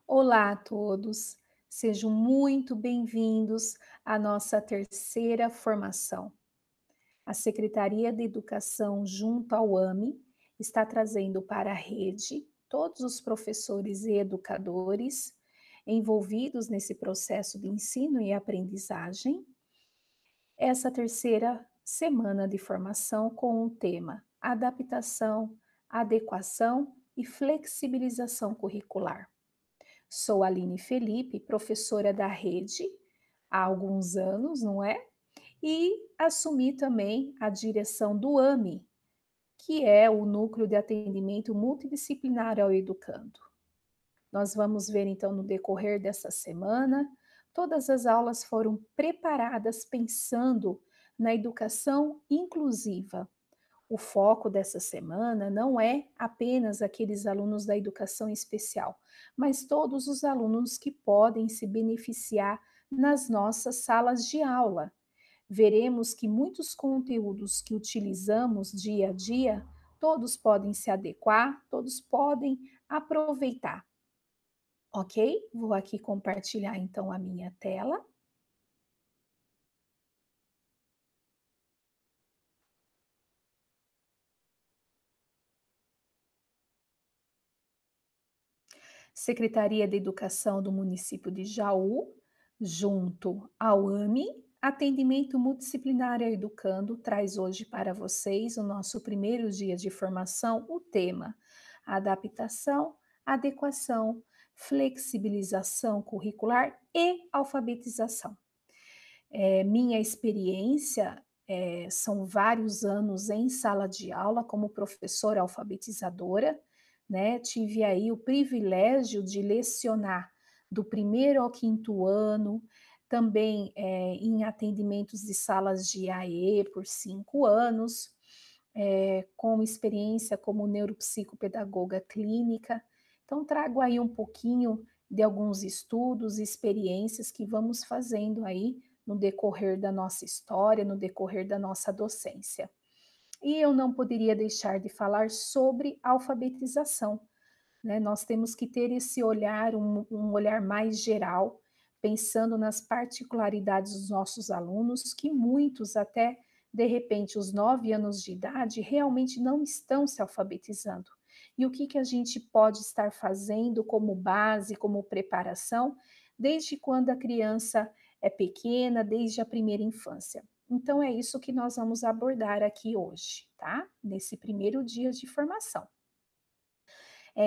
Olá a todos, sejam muito bem-vindos à nossa terceira formação. A Secretaria de Educação, junto ao AME, está trazendo para a rede todos os professores e educadores envolvidos nesse processo de ensino e aprendizagem, essa terceira semana de formação com o tema Adaptação, Adequação e Flexibilização Curricular. Sou Aline Felipe, professora da rede há alguns anos, não é? E assumi também a direção do AME, que é o Núcleo de Atendimento Multidisciplinar ao Educando. Nós vamos ver então no decorrer dessa semana, todas as aulas foram preparadas pensando na educação inclusiva. O foco dessa semana não é apenas aqueles alunos da educação especial, mas todos os alunos que podem se beneficiar nas nossas salas de aula. Veremos que muitos conteúdos que utilizamos dia a dia, todos podem se adequar, todos podem aproveitar, ok? Vou aqui compartilhar então a minha tela. Secretaria de Educação do município de Jaú, junto ao AME, Atendimento Multidisciplinar ao Educando, traz hoje para vocês, o nosso primeiro dia de formação, o tema Adaptação, Adequação, Flexibilização Curricular e Alfabetização. Minha experiência são vários anos em sala de aula como professora alfabetizadora, né? Tive aí o privilégio de lecionar do primeiro ao quinto ano, também em atendimentos de salas de AE por 5 anos, com experiência como neuropsicopedagoga clínica. Então, trago aí um pouquinho de alguns estudos e experiências que vamos fazendo aí no decorrer da nossa história, no decorrer da nossa docência. E eu não poderia deixar de falar sobre alfabetização, né? Nós temos que ter esse olhar, um olhar mais geral, pensando nas particularidades dos nossos alunos, que muitos até, de repente, os 9 anos de idade, realmente não estão se alfabetizando. E o que a gente pode estar fazendo como base, como preparação, desde quando a criança é pequena, desde a primeira infância. Então, é isso que nós vamos abordar aqui hoje, tá? Nesse primeiro dia de formação.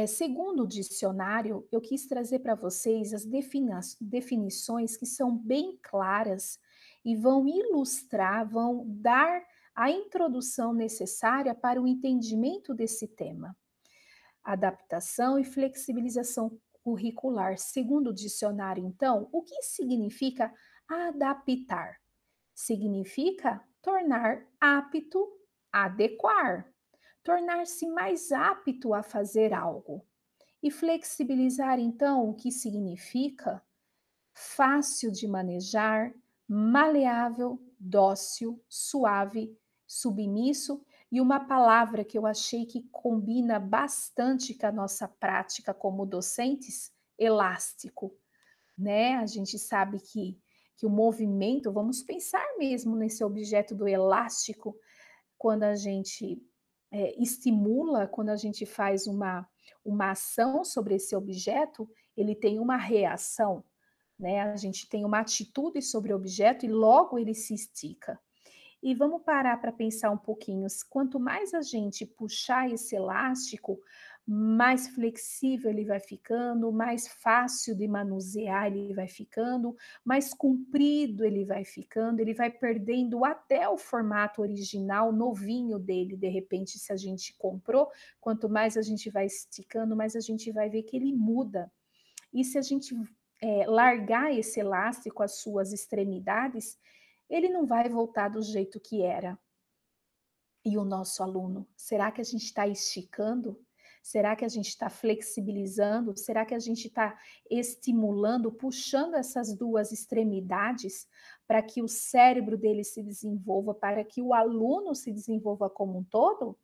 Segundo o dicionário, eu quis trazer para vocês as definições que são bem claras e vão ilustrar, vão dar a introdução necessária para o entendimento desse tema. Adaptação e flexibilização curricular. Segundo o dicionário, então, o que significa adaptar? Significa tornar apto, adequar, tornar-se mais apto a fazer algo. E flexibilizar, então, o que significa fácil de manejar, maleável, dócil, suave, submisso, e uma palavra que eu achei que combina bastante com a nossa prática como docentes, elástico, né? A gente sabe que o movimento, vamos pensar mesmo nesse objeto do elástico, quando a gente estimula, quando a gente faz uma ação sobre esse objeto, ele tem uma reação, né? A gente tem uma atitude sobre o objeto e logo ele se estica. E vamos parar para pensar um pouquinho. Quanto mais a gente puxar esse elástico, mais flexível ele vai ficando, mais fácil de manusear ele vai ficando, mais comprido ele vai perdendo até o formato original, novinho dele. De repente, se a gente comprou, quanto mais a gente vai esticando, mais a gente vai ver que ele muda. E se a gente largar esse elástico às suas extremidades, ele não vai voltar do jeito que era. E o nosso aluno, será que a gente está esticando? Será que a gente está flexibilizando? Será que a gente está estimulando, puxando essas duas extremidades para que o cérebro dele se desenvolva, para que o aluno se desenvolva como um todo?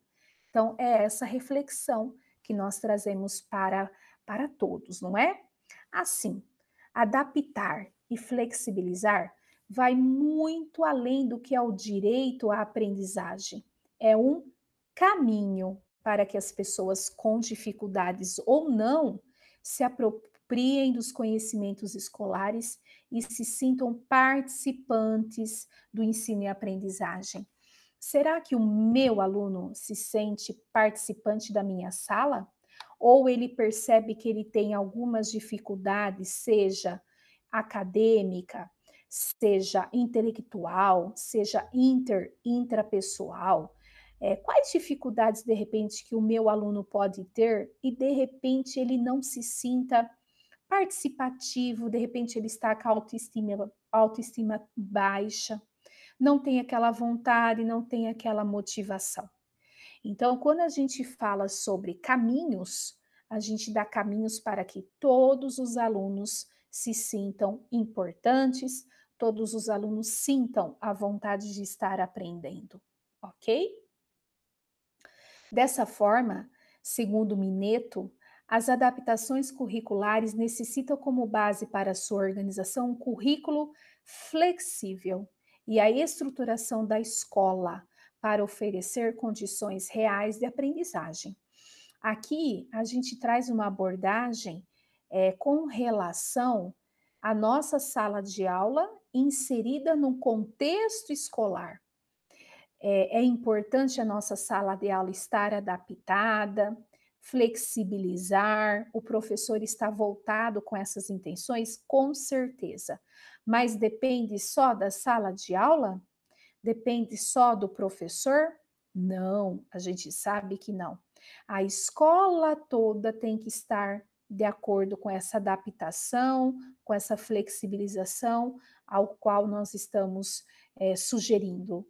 Então, é essa reflexão que nós trazemos para todos, não é? Assim, adaptar e flexibilizar vai muito além do que é o direito à aprendizagem. É um caminho para que as pessoas com dificuldades ou não se apropriem dos conhecimentos escolares e se sintam participantes do ensino e aprendizagem. Será que o meu aluno se sente participante da minha sala? Ou ele percebe que ele tem algumas dificuldades, seja acadêmica, seja intelectual, seja intrapessoal? Quais dificuldades, de repente, que o meu aluno pode ter e, de repente, ele não se sinta participativo, de repente, ele está com a autoestima baixa, não tem aquela vontade, não tem aquela motivação. Então, quando a gente fala sobre caminhos, a gente dá caminhos para que todos os alunos se sintam importantes, todos os alunos sintam a vontade de estar aprendendo, ok? Dessa forma, segundo Mineto, as adaptações curriculares necessitam como base para sua organização um currículo flexível e a estruturação da escola para oferecer condições reais de aprendizagem. Aqui a gente traz uma abordagem com relação à nossa sala de aula inserida num contexto escolar. É importante a nossa sala de aula estar adaptada, flexibilizar, o professor está voltado com essas intenções? Com certeza. Mas depende só da sala de aula? Depende só do professor? Não, a gente sabe que não. A escola toda tem que estar de acordo com essa adaptação, com essa flexibilização ao qual nós estamos sugerindo.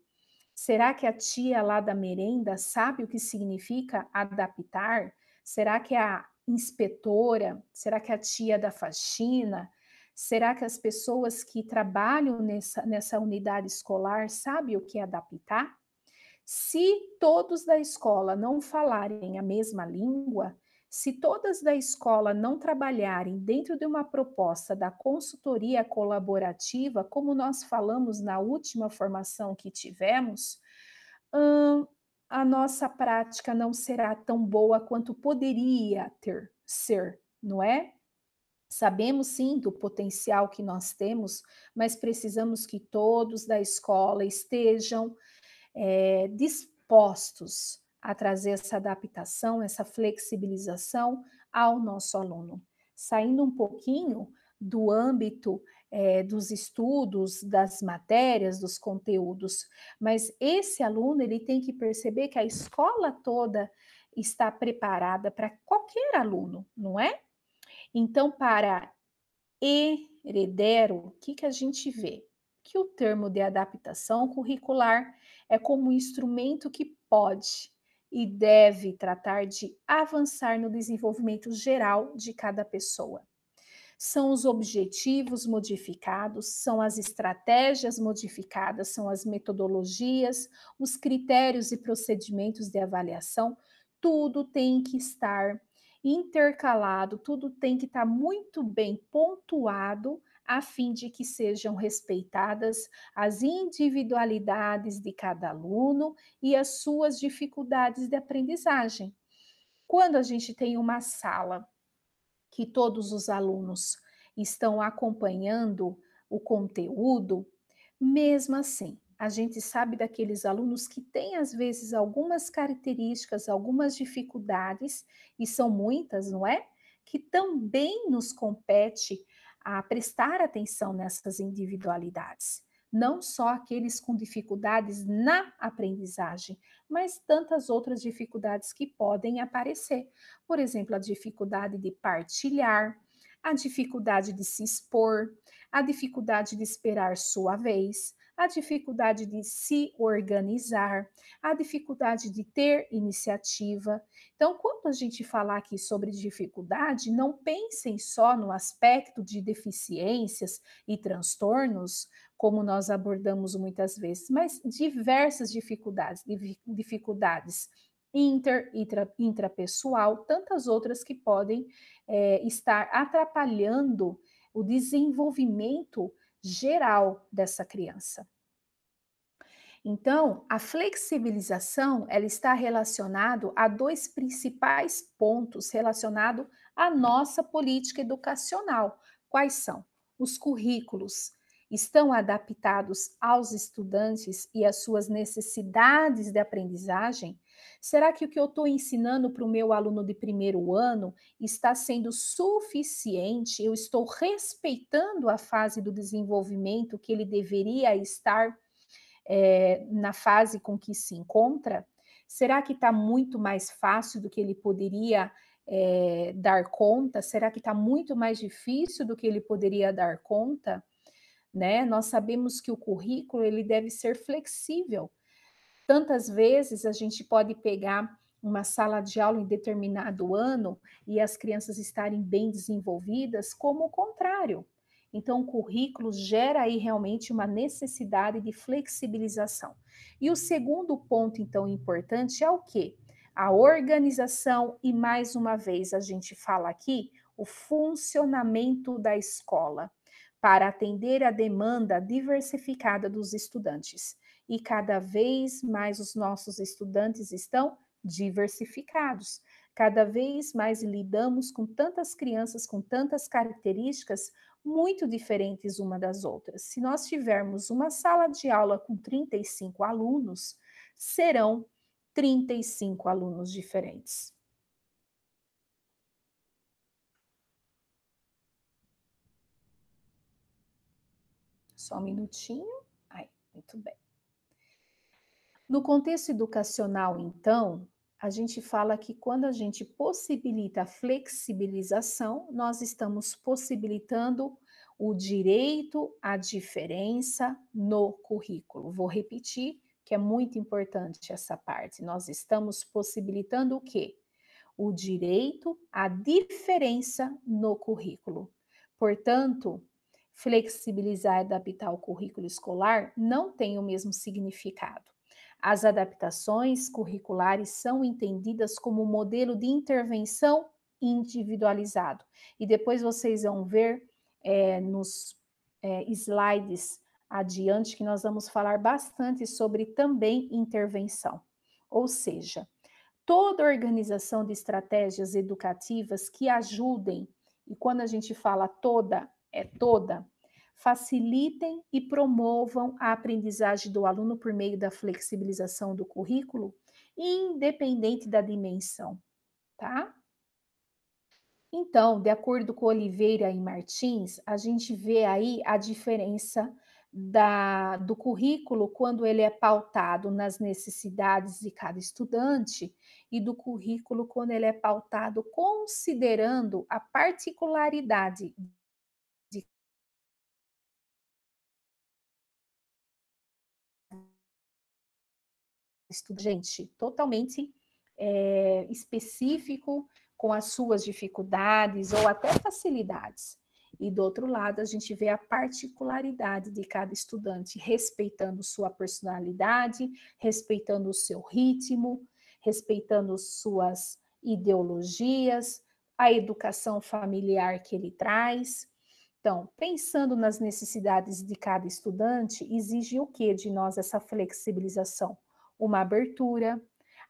Será que a tia lá da merenda sabe o que significa adaptar? Será que a inspetora? Será que a tia da faxina? Será que as pessoas que trabalham nessa unidade escolar sabem o que é adaptar? Se todos da escola não falarem a mesma língua, se todas da escola não trabalharem dentro de uma proposta da consultoria colaborativa, como nós falamos na última formação que tivemos, hum, a nossa prática não será tão boa quanto poderia ser, não é? Sabemos sim do potencial que nós temos, mas precisamos que todos da escola estejam dispostos a trazer essa adaptação, essa flexibilização ao nosso aluno. Saindo um pouquinho do âmbito dos estudos, das matérias, dos conteúdos, mas esse aluno ele tem que perceber que a escola toda está preparada para qualquer aluno, não é? Então, para heredero, o que, que a gente vê? Que o termo de adaptação curricular é como um instrumento que pode e deve tratar de avançar no desenvolvimento geral de cada pessoa. São os objetivos modificados, são as estratégias modificadas, são as metodologias, os critérios e procedimentos de avaliação, tudo tem que estar intercalado, tudo tem que estar muito bem pontuado a fim de que sejam respeitadas as individualidades de cada aluno e as suas dificuldades de aprendizagem. Quando a gente tem uma sala que todos os alunos estão acompanhando o conteúdo, mesmo assim, a gente sabe daqueles alunos que têm, às vezes, algumas características, algumas dificuldades, e são muitas, não é? Que também nos compete a prestar atenção nessas individualidades. Não só aqueles com dificuldades na aprendizagem, mas tantas outras dificuldades que podem aparecer. Por exemplo, a dificuldade de partilhar, a dificuldade de se expor, a dificuldade de esperar sua vez, a dificuldade de se organizar, a dificuldade de ter iniciativa. Então, quando a gente falar aqui sobre dificuldade, não pensem só no aspecto de deficiências e transtornos, como nós abordamos muitas vezes, mas diversas dificuldades, dificuldades intrapessoal, tantas outras que podem estar atrapalhando o desenvolvimento geral dessa criança. Então, a flexibilização, ela está relacionado a dois principais pontos relacionados à nossa política educacional. Quais são? Os currículos estão adaptados aos estudantes e às suas necessidades de aprendizagem? Será que o que eu estou ensinando para o meu aluno de primeiro ano está sendo suficiente? Eu estou respeitando a fase do desenvolvimento que ele deveria estar na fase com que se encontra? Será que está muito mais fácil do que ele poderia dar conta? Será que está muito mais difícil do que ele poderia dar conta? Né? Nós sabemos que o currículo ele deve ser flexível. Tantas vezes a gente pode pegar uma sala de aula em determinado ano e as crianças estarem bem desenvolvidas, como o contrário. Então, o currículo gera aí realmente uma necessidade de flexibilização. E o segundo ponto, então, importante é o quê? A organização, e mais uma vez a gente fala aqui, o funcionamento da escola, para atender a demanda diversificada dos estudantes. E cada vez mais os nossos estudantes estão diversificados. Cada vez mais lidamos com tantas crianças com tantas características muito diferentes uma das outras. Se nós tivermos uma sala de aula com 35 alunos, serão 35 alunos diferentes. Só um minutinho. Aí, muito bem. No contexto educacional, então, a gente fala que quando a gente possibilita a flexibilização, nós estamos possibilitando o direito à diferença no currículo. Vou repetir, que é muito importante essa parte. Nós estamos possibilitando o quê? O direito à diferença no currículo. Portanto, flexibilizar e adaptar o currículo escolar não tem o mesmo significado. As adaptações curriculares são entendidas como um modelo de intervenção individualizado. E depois vocês vão ver nos slides adiante que nós vamos falar bastante sobre também intervenção. Ou seja, toda organização de estratégias educativas que ajudem, e quando a gente fala toda, é toda, facilitem e promovam a aprendizagem do aluno por meio da flexibilização do currículo, independente da dimensão, tá? Então, de acordo com Oliveira e Martins, a gente vê aí a diferença do currículo quando ele é pautado nas necessidades de cada estudante e do currículo quando ele é pautado considerando a particularidade de estudante, totalmente específico com as suas dificuldades ou até facilidades. E do outro lado, a gente vê a particularidade de cada estudante, respeitando sua personalidade, respeitando o seu ritmo, respeitando suas ideologias, a educação familiar que ele traz. Então, pensando nas necessidades de cada estudante, exige o que de nós essa flexibilização? Uma abertura,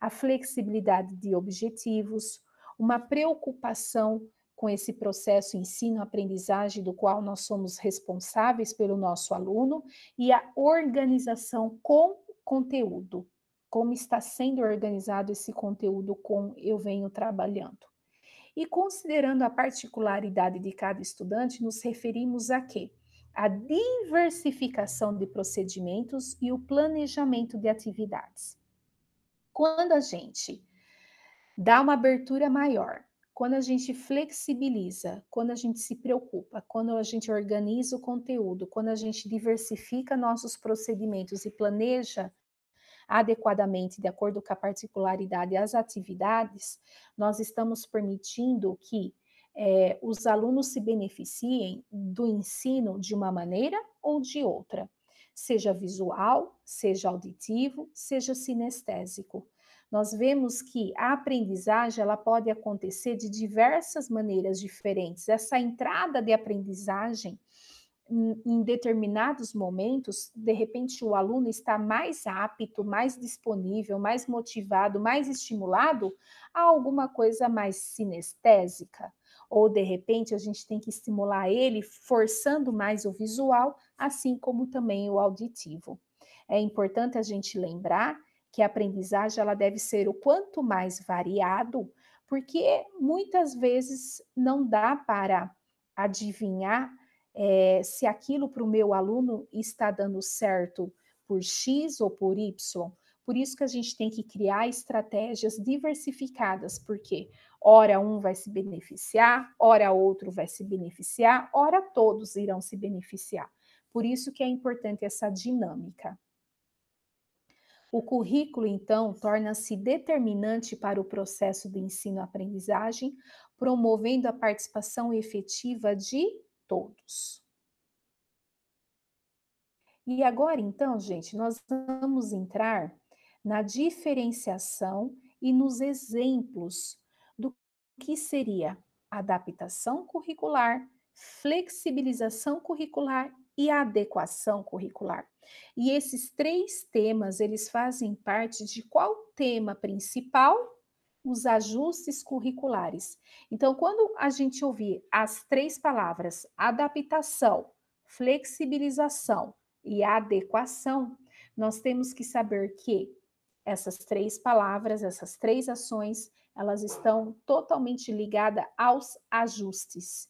a flexibilidade de objetivos, uma preocupação com esse processo ensino-aprendizagem do qual nós somos responsáveis pelo nosso aluno e a organização com conteúdo. Como está sendo organizado esse conteúdo com eu venho trabalhando. E considerando a particularidade de cada estudante, nos referimos a quê? A diversificação de procedimentos e o planejamento de atividades. Quando a gente dá uma abertura maior, quando a gente flexibiliza, quando a gente se preocupa, quando a gente organiza o conteúdo, quando a gente diversifica nossos procedimentos e planeja adequadamente, de acordo com a particularidade e as atividades, nós estamos permitindo que os alunos se beneficiem do ensino de uma maneira ou de outra, seja visual, seja auditivo, seja sinestésico. Nós vemos que a aprendizagem ela pode acontecer de diversas maneiras diferentes. Essa entrada de aprendizagem em determinados momentos, de repente o aluno está mais apto, mais disponível, mais motivado, mais estimulado a alguma coisa mais sinestésica. Ou de repente a gente tem que estimular ele forçando mais o visual, assim como também o auditivo. É importante a gente lembrar que a aprendizagem ela deve ser o quanto mais variado, porque muitas vezes não dá para adivinhar se aquilo para o meu aluno está dando certo por X ou por Y. Por isso que a gente tem que criar estratégias diversificadas, porque ora um vai se beneficiar, ora outro vai se beneficiar, ora todos irão se beneficiar. Por isso que é importante essa dinâmica. O currículo, então, torna-se determinante para o processo de ensino-aprendizagem, promovendo a participação efetiva de todos. E agora, então, gente, nós vamos entrar na diferenciação e nos exemplos do que seria adaptação curricular, flexibilização curricular e adequação curricular. E esses três temas, eles fazem parte de qual tema principal? Os ajustes curriculares. Então, quando a gente ouvir as três palavras adaptação, flexibilização e adequação, nós temos que saber que essas três palavras, essas três ações, elas estão totalmente ligadas aos ajustes.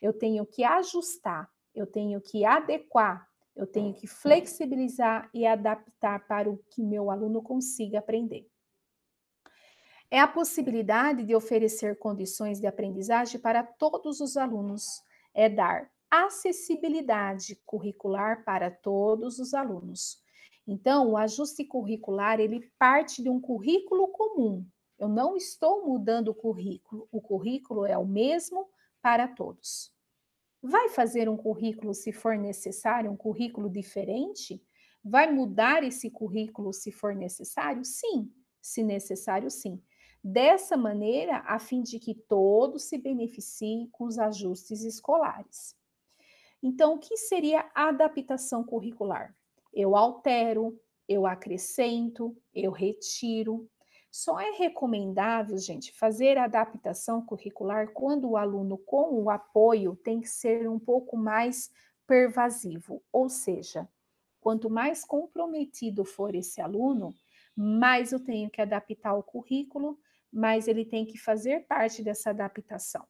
Eu tenho que ajustar, eu tenho que adequar, eu tenho que flexibilizar e adaptar para o que meu aluno consiga aprender. É a possibilidade de oferecer condições de aprendizagem para todos os alunos, é dar acessibilidade curricular para todos os alunos. Então, o ajuste curricular, ele parte de um currículo comum. Eu não estou mudando o currículo é o mesmo para todos. Vai fazer um currículo se for necessário, um currículo diferente? Vai mudar esse currículo se for necessário? Sim, se necessário, sim. Dessa maneira, a fim de que todos se beneficiem com os ajustes escolares. Então, o que seria a adaptação curricular? Eu altero, eu acrescento, eu retiro. Só é recomendável, gente, fazer a adaptação curricular quando o aluno com o apoio tem que ser um pouco mais pervasivo, ou seja, quanto mais comprometido for esse aluno, mais eu tenho que adaptar o currículo, mais ele tem que fazer parte dessa adaptação.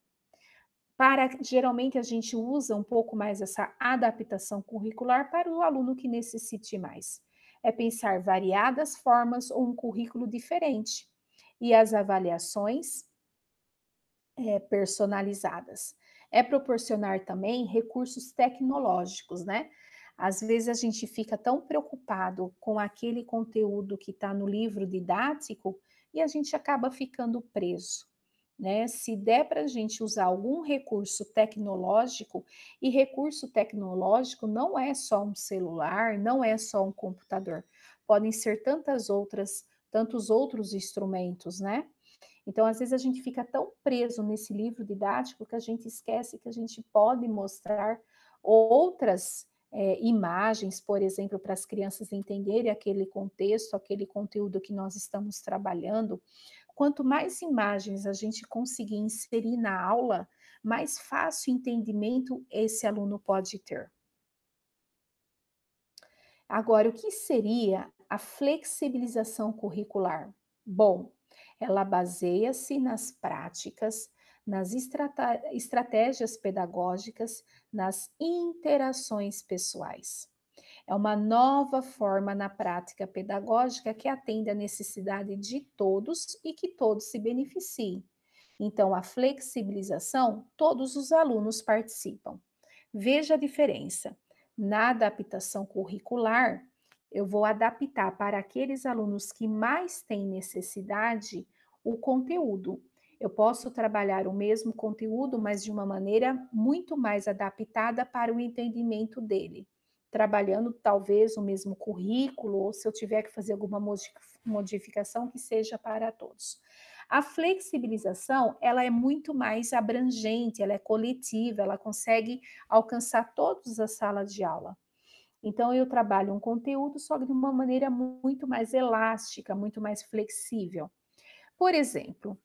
Geralmente a gente usa um pouco mais essa adaptação curricular para o aluno que necessite mais. É pensar variadas formas ou um currículo diferente. E as avaliações personalizadas. É proporcionar também recursos tecnológicos, né? Às vezes a gente fica tão preocupado com aquele conteúdo que está no livro didático e a gente acaba ficando preso, né? Se der para a gente usar algum recurso tecnológico, e recurso tecnológico não é só um celular, não é só um computador, podem ser tantos outros instrumentos, né? Então, às vezes, a gente fica tão preso nesse livro didático que a gente esquece que a gente pode mostrar outras imagens, por exemplo, para as crianças entenderem aquele contexto, aquele conteúdo que nós estamos trabalhando. Quanto mais imagens a gente conseguir inserir na aula, mais fácil entendimento esse aluno pode ter. Agora, o que seria a flexibilização curricular? Bom, ela baseia-se nas práticas, nas estratégias pedagógicas, nas interações pessoais. É uma nova forma na prática pedagógica que atende à necessidade de todos e que todos se beneficiem. Então, a flexibilização, todos os alunos participam. Veja a diferença. Na adaptação curricular, eu vou adaptar para aqueles alunos que mais têm necessidade o conteúdo. Eu posso trabalhar o mesmo conteúdo, mas de uma maneira muito mais adaptada para o entendimento dele. trabalhando talvez o mesmo currículo, ou se eu tiver que fazer alguma modificação que seja para todos. A flexibilização, ela é muito mais abrangente, ela é coletiva, ela consegue alcançar todas as salas de aula. Então eu trabalho um conteúdo só que de uma maneira muito mais elástica, muito mais flexível. Por exemplo,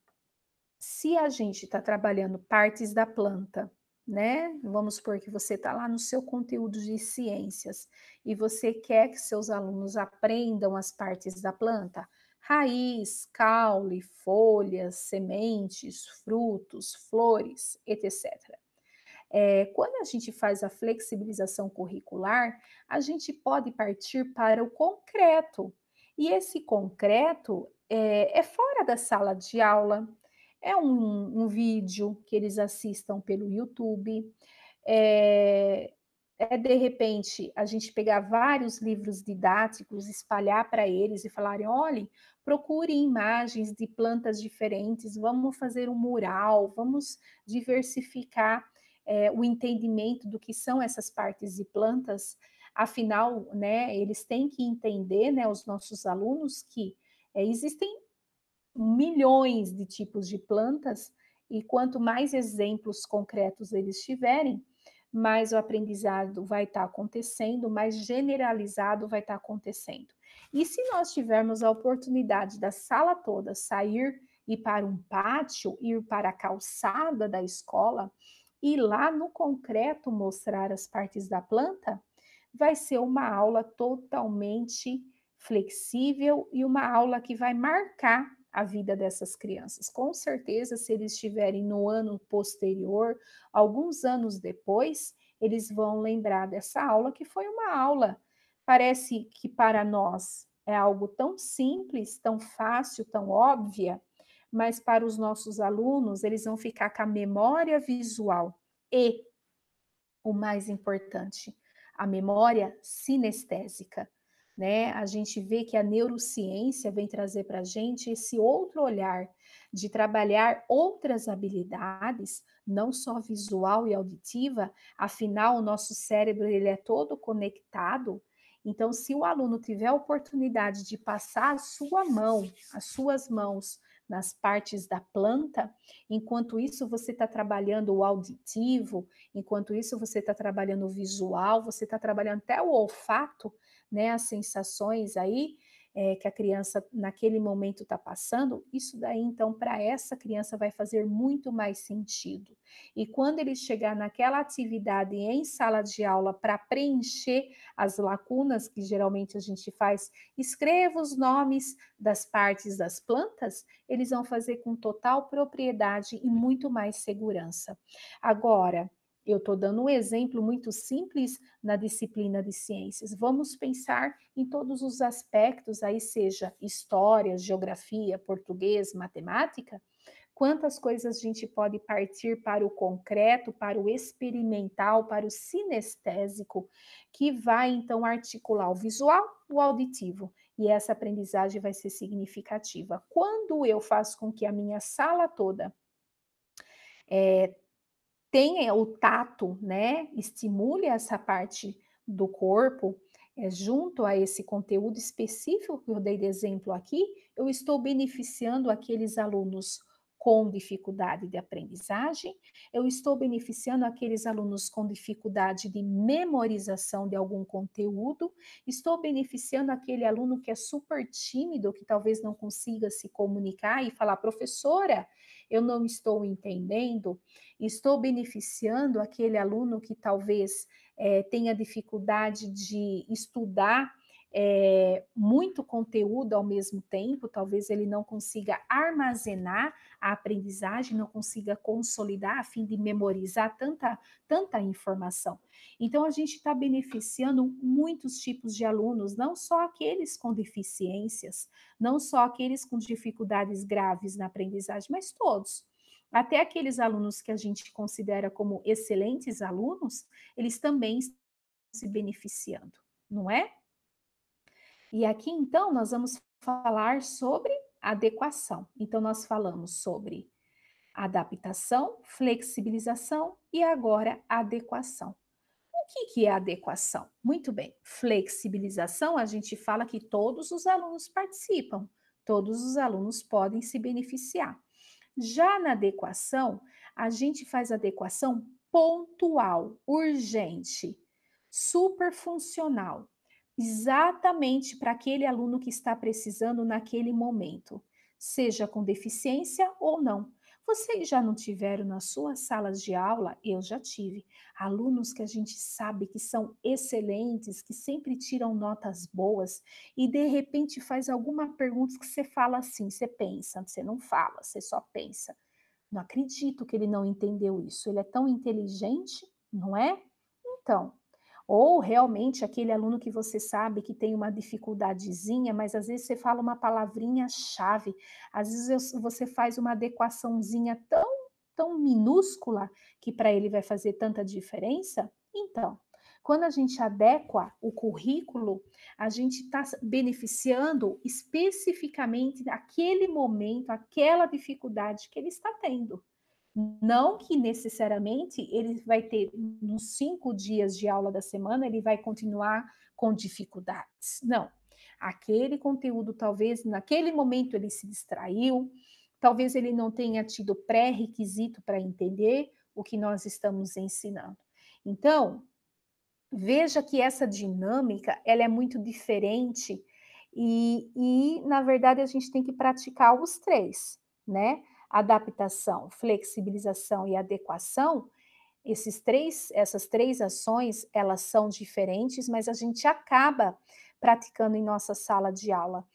se a gente está trabalhando partes da planta, né? Vamos supor que você está lá no seu conteúdo de ciências e você quer que seus alunos aprendam as partes da planta, raiz, caule, folhas, sementes, frutos, flores, etc. Quando a gente faz a flexibilização curricular, a gente pode partir para o concreto. E esse concreto é fora da sala de aula, é um vídeo que eles assistam pelo YouTube, é, de repente a gente pegar vários livros didáticos, espalhar para eles e falarem: olhem, procurem imagens de plantas diferentes, vamos fazer um mural, vamos diversificar o entendimento do que são essas partes de plantas. Afinal, né, eles têm que entender, né, os nossos alunos, que existem milhões de tipos de plantas, e quanto mais exemplos concretos eles tiverem, mais o aprendizado vai estar acontecendo, mais generalizado vai estar acontecendo. E se nós tivermos a oportunidade da sala toda sair, ir para um pátio, ir para a calçada da escola, e lá no concreto mostrar as partes da planta, vai ser uma aula totalmente flexível e uma aula que vai marcar a vida dessas crianças. Com certeza, se eles estiverem no ano posterior, alguns anos depois, eles vão lembrar dessa aula, que foi uma aula. Parece que para nós é algo tão simples, tão fácil, tão óbvia, mas para os nossos alunos, eles vão ficar com a memória visual e, o mais importante, a memória sinestésica, né? A gente vê que a neurociência vem trazer para a gente esse outro olhar de trabalhar outras habilidades, não só visual e auditiva, afinal o nosso cérebro ele é todo conectado. Então, se o aluno tiver a oportunidade de passar a sua mão, as suas mãos nas partes da planta, enquanto isso você está trabalhando o auditivo, enquanto isso você está trabalhando o visual, você está trabalhando até o olfato, né, as sensações aí que a criança naquele momento está passando, isso daí então para essa criança vai fazer muito mais sentido. E quando ele chegar naquela atividade em sala de aula para preencher as lacunas que geralmente a gente faz, escreva os nomes das partes das plantas, eles vão fazer com total propriedade e muito mais segurança. Agora, eu estou dando um exemplo muito simples na disciplina de ciências. Vamos pensar em todos os aspectos, aí seja história, geografia, português, matemática. Quantas coisas a gente pode partir para o concreto, para o experimental, para o sinestésico, que vai então articular o visual, o auditivo, e essa aprendizagem vai ser significativa. Quando eu faço com que a minha sala toda tenha o tato, né, estimule essa parte do corpo, junto a esse conteúdo específico que eu dei de exemplo aqui, eu estou beneficiando aqueles alunos com dificuldade de aprendizagem, eu estou beneficiando aqueles alunos com dificuldade de memorização de algum conteúdo, estou beneficiando aquele aluno que é super tímido, que talvez não consiga se comunicar e falar, professora, eu não estou entendendo. Estou beneficiando aquele aluno que talvez tenha dificuldade de estudar muito conteúdo ao mesmo tempo, talvez ele não consiga armazenar a aprendizagem, não consiga consolidar a fim de memorizar tanta informação. Então, a gente está beneficiando muitos tipos de alunos, não só aqueles com deficiências, não só aqueles com dificuldades graves na aprendizagem, mas todos. Até aqueles alunos que a gente considera como excelentes alunos, eles também estão se beneficiando, não é? E aqui então nós vamos falar sobre adequação. Então nós falamos sobre adaptação, flexibilização e agora adequação. que é adequação? Muito bem, flexibilização, a gente fala que todos os alunos participam, todos os alunos podem se beneficiar. Já na adequação, a gente faz adequação pontual, urgente, super funcional, exatamente para aquele aluno que está precisando naquele momento, seja com deficiência ou não. Vocês já não tiveram nas suas salas de aula? Eu já tive. Alunos que a gente sabe que são excelentes, que sempre tiram notas boas e de repente faz alguma pergunta que você fala assim, você pensa, você não fala, você só pensa. Não acredito que ele não entendeu isso. Ele é tão inteligente, não é? Então, ou realmente aquele aluno que você sabe que tem uma dificuldadezinha, mas às vezes você fala uma palavrinha-chave, às vezes você faz uma adequaçãozinha tão minúscula que para ele vai fazer tanta diferença. Então, quando a gente adequa o currículo, a gente está beneficiando especificamente aquele momento, aquela dificuldade que ele está tendo. Não que necessariamente ele vai ter, nos 5 dias de aula da semana, ele vai continuar com dificuldades. Não. Aquele conteúdo, talvez naquele momento ele se distraiu, talvez ele não tenha tido pré-requisito para entender o que nós estamos ensinando. Então, veja que essa dinâmica ela é muito diferente na verdade, a gente tem que praticar os três, né? Adaptação, flexibilização e adequação, essas três ações, elas são diferentes, mas a gente acaba praticando em nossa sala de aula.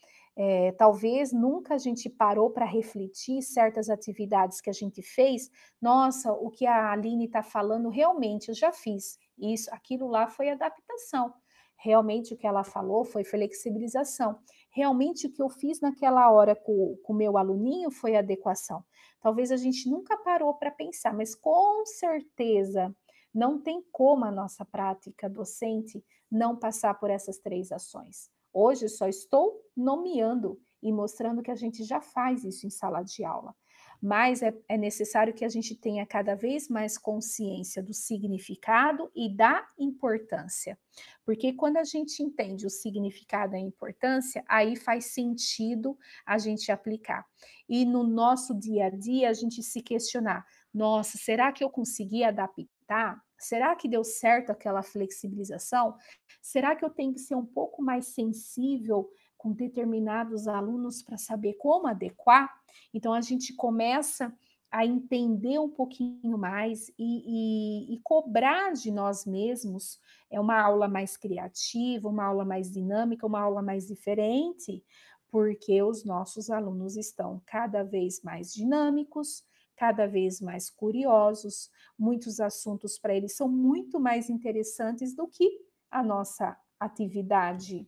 Talvez nunca a gente parou para refletir certas atividades que a gente fez. Nossa, o que a Aline está falando, realmente eu já fiz. Isso, aquilo lá foi adaptação. Realmente o que ela falou foi flexibilização. Realmente o que eu fiz naquela hora com o meu aluninho foi adequação. Talvez a gente nunca parou para pensar, mas com certeza não tem como a nossa prática docente não passar por essas três ações. Hoje só estou nomeando e mostrando que a gente já faz isso em sala de aula. Mas é necessário que a gente tenha cada vez mais consciência do significado e da importância. Porque quando a gente entende o significado e a importância, aí faz sentido a gente aplicar. E no nosso dia a dia, a gente se questionar: nossa, será que eu consegui adaptar? Será que deu certo aquela flexibilização? Será que eu tenho que ser um pouco mais sensível com determinados alunos para saber como adequar? Então, a gente começa a entender um pouquinho mais e cobrar de nós mesmos uma aula mais criativa, uma aula mais dinâmica, uma aula mais diferente, porque os nossos alunos estão cada vez mais dinâmicos, cada vez mais curiosos, muitos assuntos para eles são muito mais interessantes do que a nossa atividade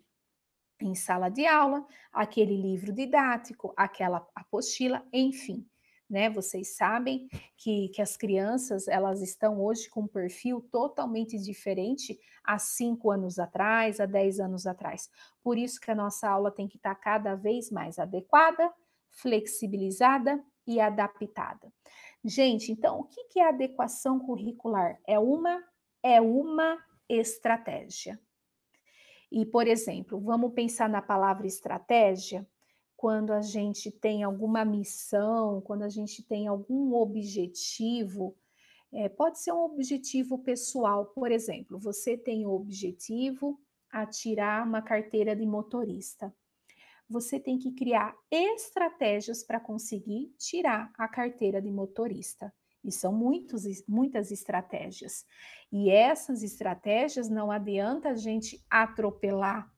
em sala de aula, aquele livro didático, aquela apostila, enfim, né? Vocês sabem que as crianças elas estão hoje com um perfil totalmente diferente há 5 anos atrás, há 10 anos atrás. Por isso que a nossa aula tem que estar cada vez mais adequada, flexibilizada e adaptada. Gente, então o que é adequação curricular? É uma estratégia. E, por exemplo, vamos pensar na palavra estratégia, quando a gente tem alguma missão, quando a gente tem algum objetivo, pode ser um objetivo pessoal, por exemplo, você tem o objetivo a tirar uma carteira de motorista. Você tem que criar estratégias para conseguir tirar a carteira de motorista. E são muitas estratégias. E essas estratégias não adianta a gente atropelar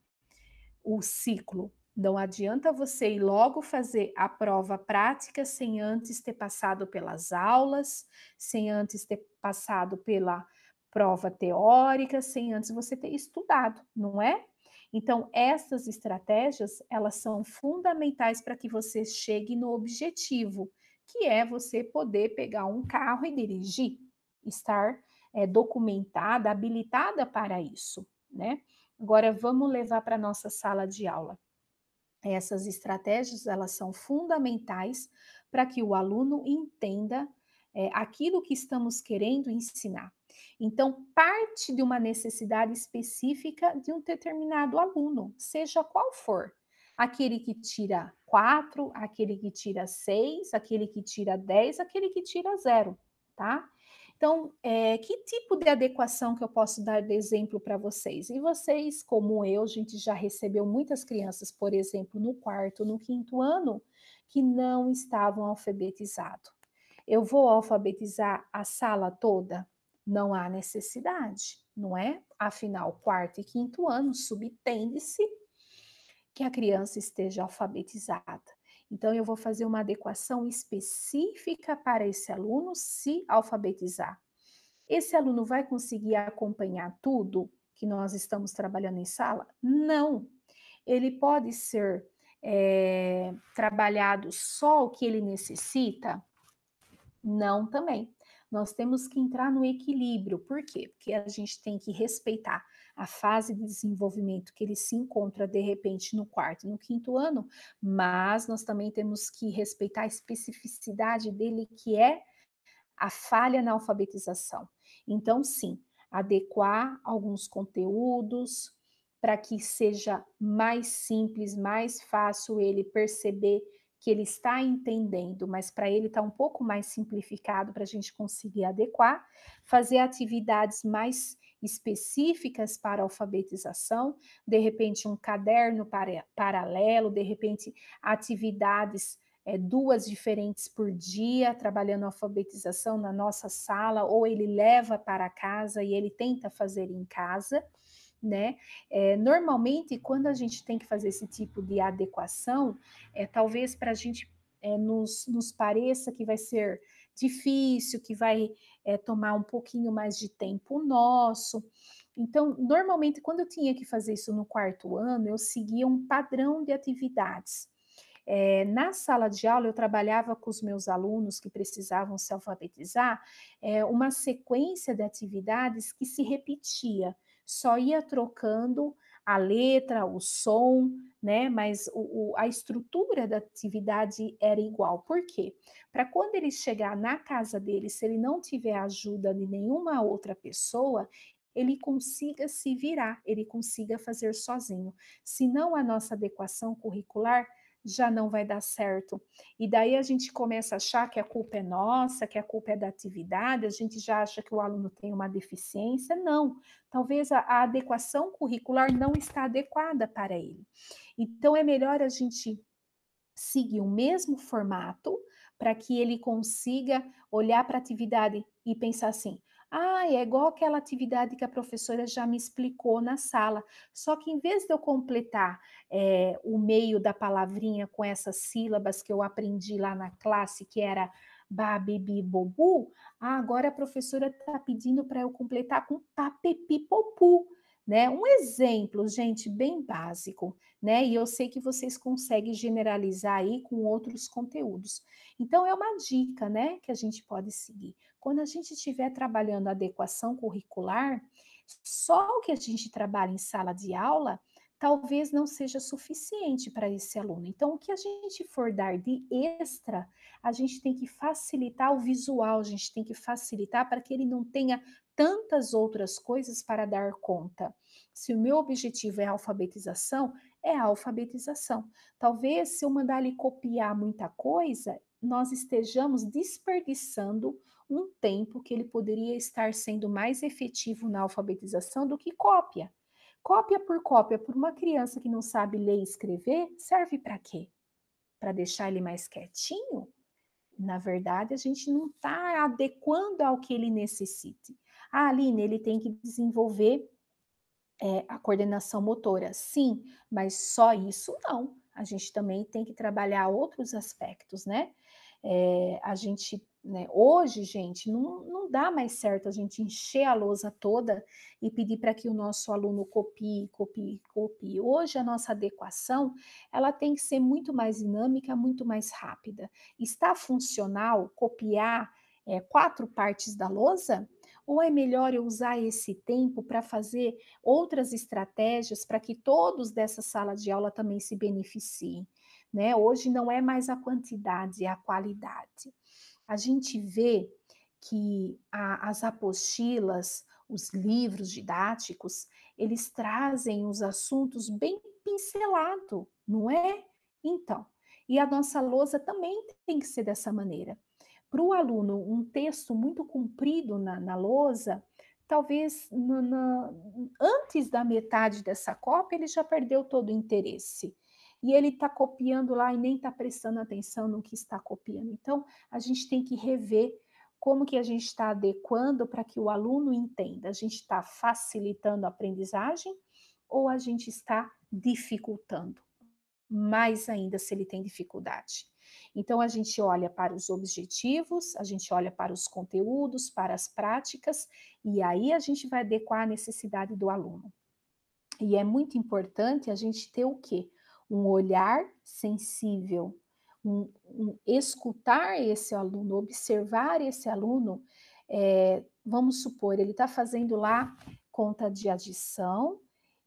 o ciclo. Não adianta você ir logo fazer a prova prática sem antes ter passado pelas aulas, sem antes ter passado pela prova teórica, sem antes você ter estudado, não é? Então, essas estratégias, elas são fundamentais para que você chegue no objetivo, que é você poder pegar um carro e dirigir, estar documentada, habilitada para isso, né? Agora vamos levar para a nossa sala de aula. Essas estratégias, elas são fundamentais para que o aluno entenda aquilo que estamos querendo ensinar. Então, parte de uma necessidade específica de um determinado aluno, seja qual for. Aquele que tira 4, aquele que tira 6, aquele que tira 10, aquele que tira 0, tá? Então, que tipo de adequação que eu posso dar de exemplo para vocês? E vocês, como eu, a gente já recebeu muitas crianças, por exemplo, no quarto, no quinto ano, que não estavam alfabetizados. Eu vou alfabetizar a sala toda? Não há necessidade, não é? Afinal, quarto e quinto ano subtende-se que a criança esteja alfabetizada. Então, eu vou fazer uma adequação específica para esse aluno se alfabetizar. Esse aluno vai conseguir acompanhar tudo que nós estamos trabalhando em sala? Não. Ele pode ser trabalhado só o que ele necessita? Não também. Nós temos que entrar no equilíbrio. Por quê? Porque a gente tem que respeitar a fase de desenvolvimento que ele se encontra de repente no quarto e no quinto ano, mas nós também temos que respeitar a especificidade dele, que é a falha na alfabetização. Então, sim, adequar alguns conteúdos para que seja mais simples, mais fácil ele perceber que ele está entendendo, mas para ele está um pouco mais simplificado para a gente conseguir adequar, fazer atividades mais específicas para a alfabetização, de repente um caderno paralelo, de repente atividades duas diferentes por dia, trabalhando alfabetização na nossa sala, ou ele leva para casa e ele tenta fazer em casa, né? Normalmente, quando a gente tem que fazer esse tipo de adequação, talvez para a gente nos pareça que vai ser difícil, que vai tomar um pouquinho mais de tempo nosso. Então, normalmente, quando eu tinha que fazer isso no quarto ano, eu seguia um padrão de atividades. Na sala de aula, eu trabalhava com os meus alunos que precisavam se alfabetizar, uma sequência de atividades que se repetia, só ia trocando a letra, o som, né? Mas a estrutura da atividade era igual. Por quê? Para quando ele chegar na casa dele, se ele não tiver ajuda de nenhuma outra pessoa, ele consiga se virar, ele consiga fazer sozinho. Se não, a nossa adequação curricular já não vai dar certo. E daí a gente começa a achar que a culpa é nossa, que a culpa é da atividade, a gente já acha que o aluno tem uma deficiência. Não, talvez a adequação curricular não está adequada para ele. Então é melhor a gente seguir o mesmo formato para que ele consiga olhar para a atividade e pensar assim: ah, é igual aquela atividade que a professora já me explicou na sala. Só que em vez de eu completar o meio da palavrinha com essas sílabas que eu aprendi lá na classe, que era ba, bibi, bobu, agora a professora está pedindo para eu completar com papepi, popu. Né? Um exemplo, gente, bem básico, né? E eu sei que vocês conseguem generalizar aí com outros conteúdos. Então, é uma dica, né, que a gente pode seguir. Quando a gente estiver trabalhando adequação curricular, só o que a gente trabalha em sala de aula talvez não seja suficiente para esse aluno. Então, o que a gente for dar de extra, a gente tem que facilitar o visual, a gente tem que facilitar para que ele não tenha tantas outras coisas para dar conta. Se o meu objetivo é a alfabetização, é a alfabetização. Talvez se eu mandar ele copiar muita coisa, nós estejamos desperdiçando um tempo que ele poderia estar sendo mais efetivo na alfabetização do que cópia. Cópia por uma criança que não sabe ler e escrever, serve para quê? Para deixar ele mais quietinho? Na verdade, a gente não está adequando ao que ele necessite. Ah, Aline, ele tem que desenvolver a coordenação motora, sim, mas só isso não. A gente também tem que trabalhar outros aspectos, né? A gente, né, hoje, gente, não dá mais certo a gente encher a lousa toda e pedir para que o nosso aluno copie, copie, copie. Hoje a nossa adequação, ela tem que ser muito mais dinâmica, muito mais rápida. Está funcional copiar 4 partes da lousa? Ou é melhor eu usar esse tempo para fazer outras estratégias para que todos dessa sala de aula também se beneficiem? Né? Hoje não é mais a quantidade, é a qualidade. A gente vê que as apostilas, os livros didáticos, eles trazem os assuntos bem pincelado, não é? Então, e a nossa lousa também tem que ser dessa maneira. Para o aluno, um texto muito comprido na lousa, talvez antes da metade dessa cópia ele já perdeu todo o interesse. E ele está copiando lá e nem está prestando atenção no que está copiando. Então, a gente tem que rever como que a gente está adequando para que o aluno entenda. A gente está facilitando a aprendizagem ou a gente está dificultando? Mais ainda se ele tem dificuldade. Então, a gente olha para os objetivos, a gente olha para os conteúdos, para as práticas, e aí a gente vai adequar a necessidade do aluno. E é muito importante a gente ter o quê? Um olhar sensível, escutar esse aluno, observar esse aluno. Vamos supor, ele está fazendo lá conta de adição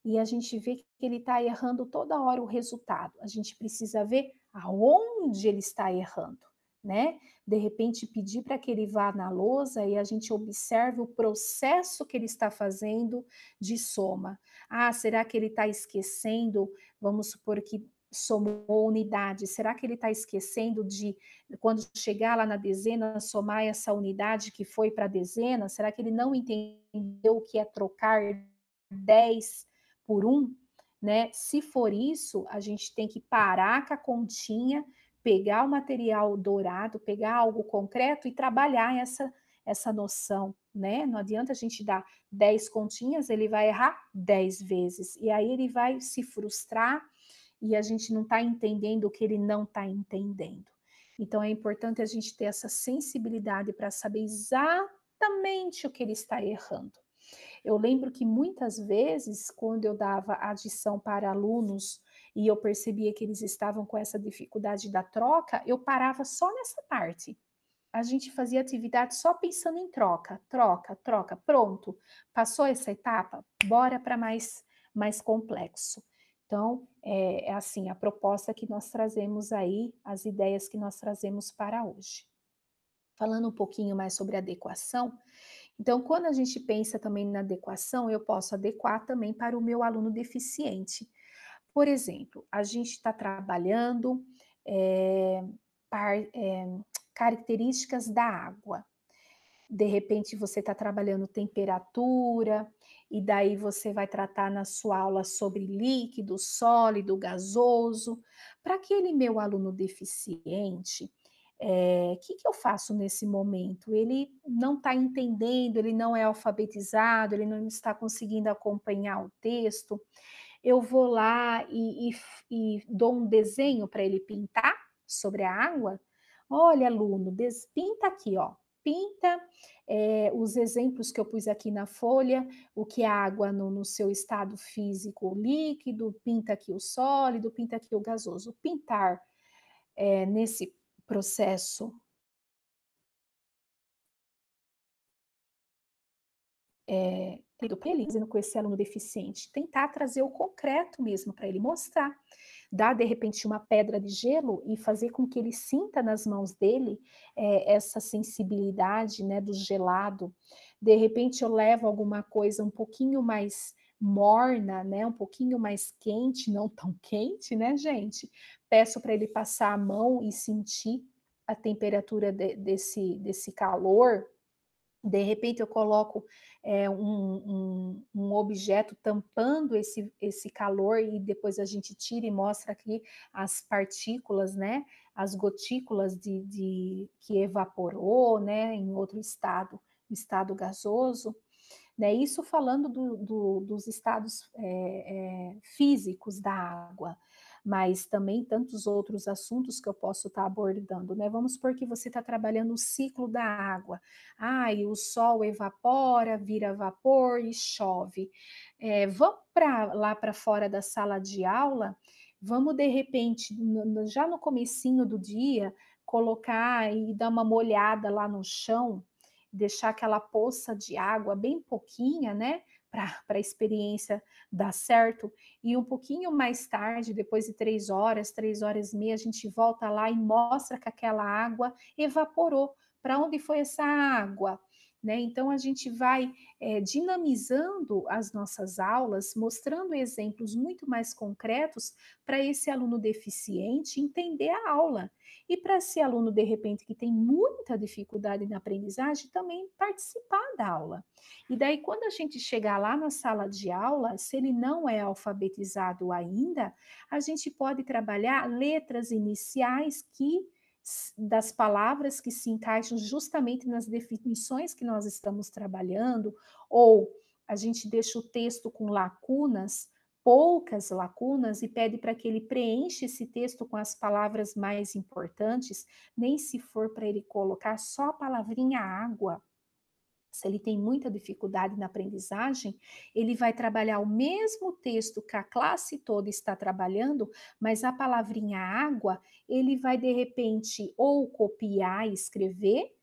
e a gente vê que ele está errando toda hora o resultado. A gente precisa ver aonde ele está errando, né? De repente, pedir para que ele vá na lousa e a gente observe o processo que ele está fazendo de soma. Ah, será que ele está esquecendo? Vamos supor que somou unidade. Será que ele está esquecendo de, quando chegar lá na dezena, somar essa unidade que foi para a dezena? Será que ele não entendeu o que é trocar 10 por 1? Né? Se for isso, a gente tem que parar com a continha, pegar o material dourado, pegar algo concreto e trabalhar essa noção, né? Não adianta a gente dar 10 continhas, ele vai errar 10 vezes. E aí ele vai se frustrar e a gente não está entendendo o que ele não está entendendo. Então é importante a gente ter essa sensibilidade para saber exatamente o que ele está errando. Eu lembro que muitas vezes, quando eu dava adição para alunos e eu percebia que eles estavam com essa dificuldade da troca, eu parava só nessa parte. A gente fazia atividade só pensando em troca, troca, troca, pronto. Passou essa etapa, bora para mais complexo. Então, é assim, a proposta que nós trazemos aí, as ideias que nós trazemos para hoje. Falando um pouquinho mais sobre adequação, então, quando a gente pensa também na adequação, eu posso adequar também para o meu aluno deficiente. Por exemplo, a gente está trabalhando é, características da água. De repente, você está trabalhando temperatura, e daí você vai tratar na sua aula sobre líquido, sólido, gasoso. Para aquele meu aluno deficiente, que eu faço nesse momento? Ele não está entendendo, ele não é alfabetizado, ele não está conseguindo acompanhar o texto. Eu vou lá e dou um desenho para ele pintar sobre a água. Olha, aluno, pinta aqui, ó. Pinta os exemplos que eu pus aqui na folha, o que é água no seu estado físico líquido, pinta aqui o sólido, pinta aqui o gasoso. Pintar nesse processo tendo para ele, fazendo com esse aluno deficiente, tentar trazer o concreto mesmo para ele mostrar, dar de repente uma pedra de gelo e fazer com que ele sinta nas mãos dele essa sensibilidade, né, do gelado. De repente eu levo alguma coisa um pouquinho mais morna, né, um pouquinho mais quente, não tão quente, né, gente? Peço para ele passar a mão e sentir a temperatura desse calor. De repente eu coloco um objeto tampando esse calor e depois a gente tira e mostra aqui as partículas, né? As gotículas que evaporou, né? Em outro estado, estado gasoso. Né? Isso falando dos estados físicos da água, mas também tantos outros assuntos que eu posso estar abordando. Né? Vamos supor que você está trabalhando o ciclo da água. Ah, e o sol evapora, vira vapor e chove. Vamos lá para fora da sala de aula, vamos de repente, já no comecinho do dia, colocar e dar uma molhada lá no chão, deixar aquela poça de água bem pouquinha, né? Para a experiência dar certo. E um pouquinho mais tarde, depois de 3 horas e meia, a gente volta lá e mostra que aquela água evaporou, Para onde foi essa água? Né? Então, a gente vai dinamizando as nossas aulas, mostrando exemplos muito mais concretos para esse aluno deficiente entender a aula. E para esse aluno, de repente, que tem muita dificuldade na aprendizagem, também participar da aula. E daí, quando a gente chegar lá na sala de aula, se ele não é alfabetizado ainda, a gente pode trabalhar letras iniciais das palavras que se encaixam justamente nas definições que nós estamos trabalhando, ou a gente deixa o texto com lacunas, poucas lacunas, e pede para que ele preencha esse texto com as palavras mais importantes, nem se for para ele colocar só a palavrinha água. Se ele tem muita dificuldade na aprendizagem, ele vai trabalhar o mesmo texto que a classe toda está trabalhando, mas a palavrinha água, ele vai de repente ou copiar e escrever,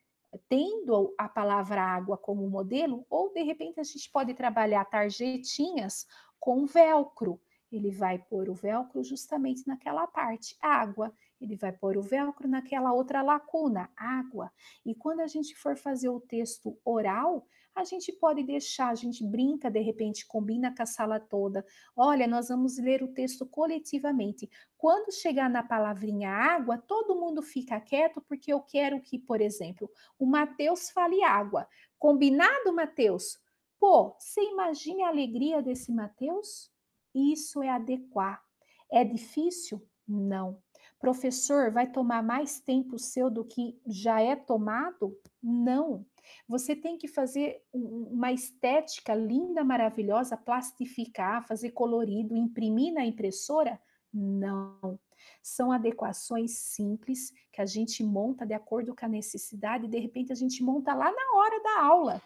tendo a palavra água como modelo, ou de repente a gente pode trabalhar tarjetinhas com velcro. Ele vai pôr o velcro justamente naquela parte, água. Ele vai pôr o velcro naquela outra lacuna, água. E quando a gente for fazer o texto oral, a gente pode deixar, a gente brinca, de repente, combina com a sala toda. Olha, nós vamos ler o texto coletivamente. Quando chegar na palavrinha água, todo mundo fica quieto, porque eu quero que, por exemplo, o Mateus fale água. Combinado, Mateus? Pô, você imagine a alegria desse Mateus? Isso é adequar. É difícil? Não. Professor, vai tomar mais tempo seu do que já é tomado? Não. Você tem que fazer uma estética linda, maravilhosa, plastificar, fazer colorido, imprimir na impressora? Não. São adequações simples que a gente monta de acordo com a necessidade e de repente a gente monta lá na hora da aula.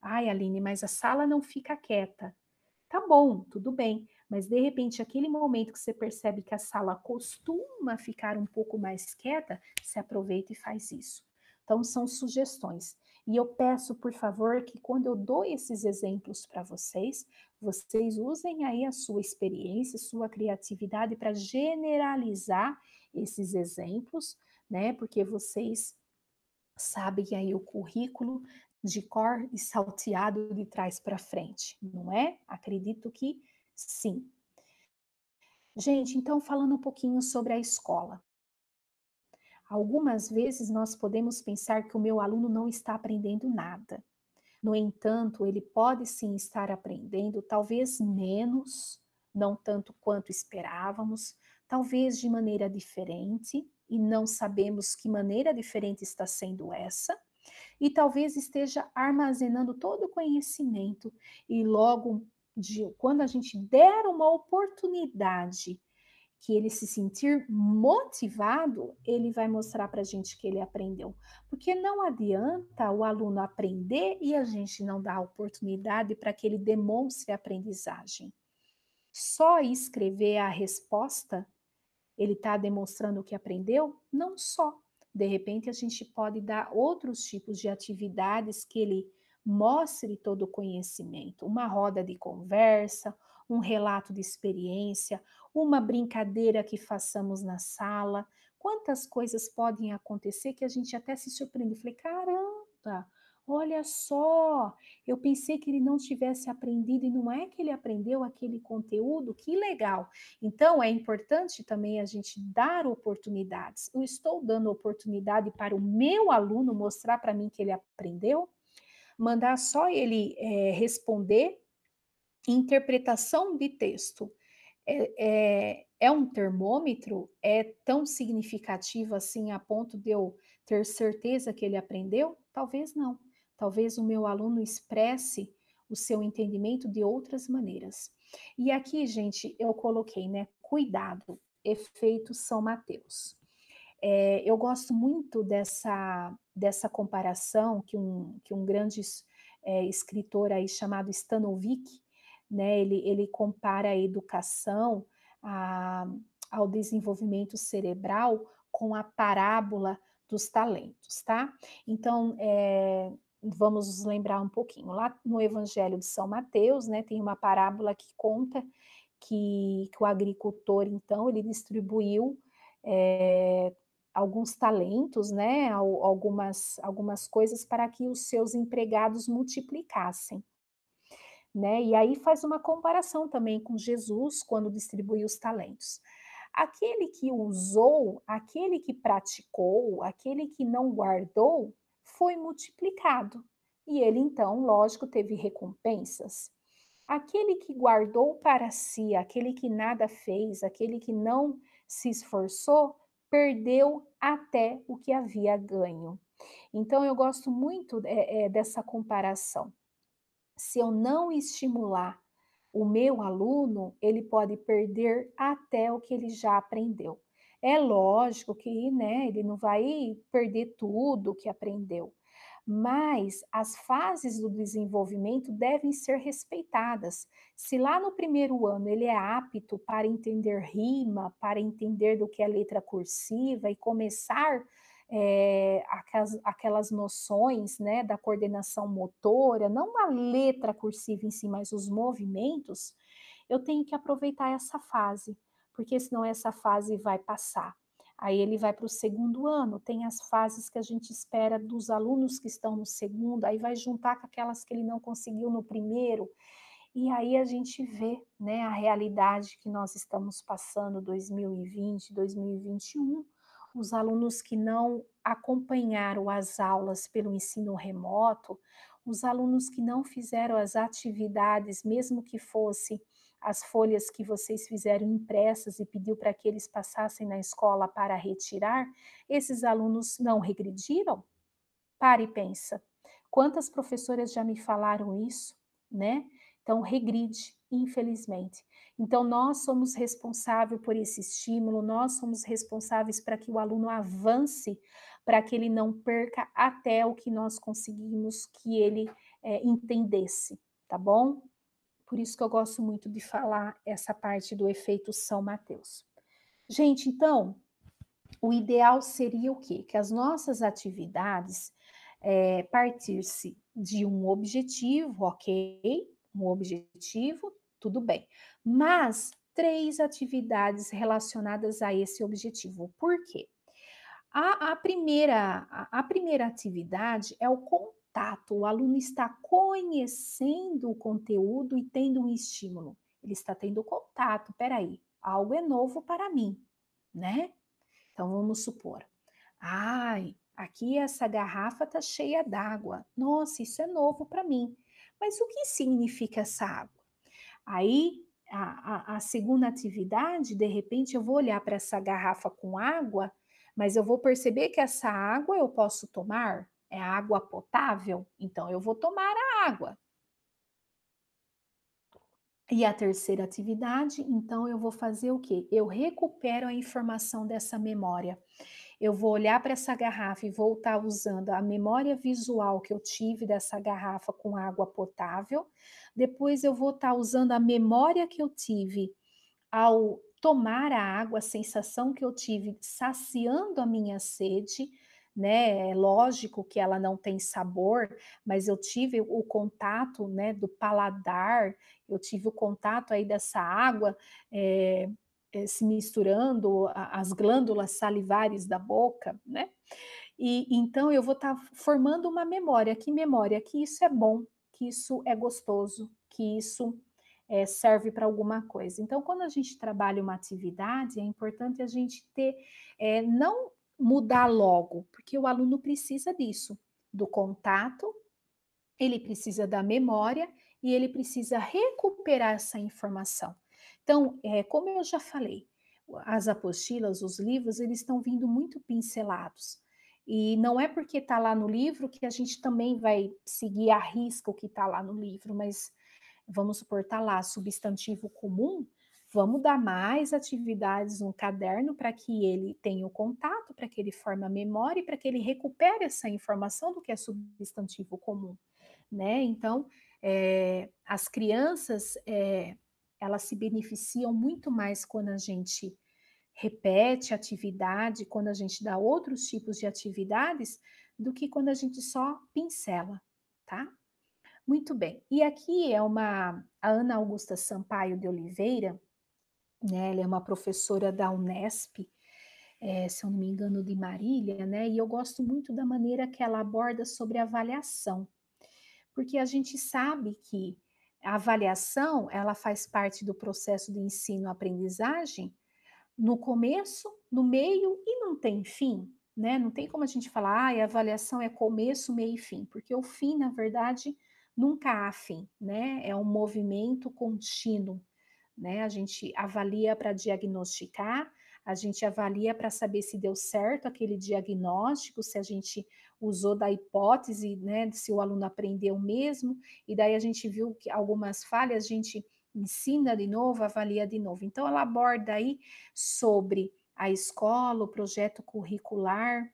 Ai, Aline, mas a sala não fica quieta. Tá bom, tudo bem, mas de repente, aquele momento que você percebe que a sala costuma ficar um pouco mais quieta, você aproveita e faz isso. Então, são sugestões. E eu peço, por favor, que quando eu dou esses exemplos para vocês, vocês usem aí a sua experiência, sua criatividade para generalizar esses exemplos, né? Porque vocês sabem aí o currículo de cor e salteado de trás para frente, não é? Acredito que sim. Gente, então falando um pouquinho sobre a escola. Algumas vezes nós podemos pensar que o meu aluno não está aprendendo nada. No entanto, ele pode sim estar aprendendo, talvez menos, não tanto quanto esperávamos, talvez de maneira diferente, e não sabemos que maneira diferente está sendo essa, e talvez esteja armazenando todo o conhecimento e logo quando a gente der uma oportunidade que ele se sentir motivado, ele vai mostrar para a gente que ele aprendeu. Porque não adianta o aluno aprender e a gente não dar a oportunidade para que ele demonstre a aprendizagem. Só escrever a resposta ele está demonstrando o que aprendeu? Não só. De repente, a gente pode dar outros tipos de atividades que ele mostre todo o conhecimento. Uma roda de conversa, um relato de experiência, uma brincadeira que façamos na sala. Quantas coisas podem acontecer que a gente até se surpreende. Falei, caramba, olha só, eu pensei que ele não tivesse aprendido e não é que ele aprendeu aquele conteúdo, que legal. Então, é importante também a gente dar oportunidades. Eu estou dando oportunidade para o meu aluno mostrar para mim que ele aprendeu, mandar só ele responder. Interpretação de texto é um termômetro? É tão significativo assim a ponto de eu ter certeza que ele aprendeu? Talvez não. Talvez o meu aluno expresse o seu entendimento de outras maneiras. E aqui, gente, eu coloquei, né? Cuidado, efeito São Mateus. Eu gosto muito dessa comparação que um grande escritor aí chamado Stanovic, né, ele compara a educação a, ao desenvolvimento cerebral com a parábola dos talentos, tá? Então, vamos nos lembrar um pouquinho. Lá no Evangelho de São Mateus, né, tem uma parábola que conta que o agricultor, então, ele distribuiu alguns talentos, né, algumas coisas para que os seus empregados multiplicassem, né. E aí faz uma comparação também com Jesus quando distribuiu os talentos. Aquele que usou, aquele que praticou, aquele que não guardou, foi multiplicado. E ele então, lógico, teve recompensas. Aquele que guardou para si, aquele que nada fez, aquele que não se esforçou, perdeu até o que havia ganho. Então eu gosto muito, dessa comparação. Se eu não estimular o meu aluno, ele pode perder até o que ele já aprendeu. É lógico que, né, ele não vai perder tudo o que aprendeu, mas as fases do desenvolvimento devem ser respeitadas. Se lá no primeiro ano ele é apto para entender rima, para entender do que é letra cursiva e começar aquelas noções, né, da coordenação motora, não a letra cursiva em si, mas os movimentos, eu tenho que aproveitar essa fase, porque senão essa fase vai passar. Aí ele vai para o segundo ano, tem as fases que a gente espera dos alunos que estão no segundo, aí vai juntar com aquelas que ele não conseguiu no primeiro, e aí a gente vê, né, a realidade que nós estamos passando 2020, 2021, os alunos que não acompanharam as aulas pelo ensino remoto, os alunos que não fizeram as atividades, mesmo que fosse as folhas que vocês fizeram impressas e pediu para que eles passassem na escola para retirar, esses alunos não regrediram? Para e pensa. Quantas professoras já me falaram isso, né? Então, regride, infelizmente. Então, nós somos responsáveis por esse estímulo, nós somos responsáveis para que o aluno avance, para que ele não perca até o que nós conseguimos que ele entendesse, tá bom? Por isso que eu gosto muito de falar essa parte do efeito São Mateus. Gente, então, o ideal seria o quê? Que as nossas atividades partisse de um objetivo, ok? Um objetivo, tudo bem. Mas 3 atividades relacionadas a esse objetivo. Por quê? A primeira atividade é o contato. O aluno está conhecendo o conteúdo e tendo um estímulo. Ele está tendo contato. Espera aí, algo é novo para mim, né? Então vamos supor, ai, aqui essa garrafa está cheia d'água. Nossa, isso é novo para mim. Mas o que significa essa água? Aí a segunda atividade, de repente, eu vou olhar para essa garrafa com água, mas eu vou perceber que essa água eu posso tomar? É água potável? Então eu vou tomar a água. E a terceira atividade, então eu vou fazer o quê? Eu recupero a informação dessa memória. Eu vou olhar para essa garrafa e vou estar usando a memória visual que eu tive dessa garrafa com água potável. Depois eu vou estar usando a memória que eu tive ao tomar a água, a sensação que eu tive saciando a minha sede, né? É lógico que ela não tem sabor, mas eu tive o contato, né, do paladar, eu tive o contato aí dessa água se misturando as glândulas salivares da boca, né? E então eu vou estar formando uma memória. Que memória? Que isso é bom, que isso é gostoso, que isso serve para alguma coisa. Então, quando a gente trabalha uma atividade, é importante a gente ter, não mudar logo, porque o aluno precisa disso, do contato, ele precisa da memória e ele precisa recuperar essa informação. Então, como eu já falei, as apostilas, os livros, eles estão vindo muito pincelados. E não é porque está lá no livro que a gente também vai seguir à risca o que está lá no livro, mas vamos supor, está lá substantivo comum, vamos dar mais atividades no caderno para que ele tenha o contato, para que ele forme a memória e para que ele recupere essa informação do que é substantivo comum, né? Então, as crianças, elas se beneficiam muito mais quando a gente repete atividade, quando a gente dá outros tipos de atividades, do que quando a gente só pincela, tá? Muito bem. E aqui a Ana Augusta Sampaio de Oliveira, né, ela é uma professora da Unesp, se eu não me engano, de Marília, né, e eu gosto muito da maneira que ela aborda sobre avaliação, porque a gente sabe que a avaliação, ela faz parte do processo de ensino-aprendizagem no começo, no meio e não tem fim, né, não tem como a gente falar: "Ai, a avaliação é começo, meio e fim", porque o fim, na verdade, nunca há fim, né, é um movimento contínuo, né, a gente avalia para diagnosticar, a gente avalia para saber se deu certo aquele diagnóstico, se a gente usou da hipótese, né, se o aluno aprendeu mesmo, e daí a gente viu que algumas falhas, a gente ensina de novo, avalia de novo. Então ela aborda aí sobre a escola, o projeto curricular,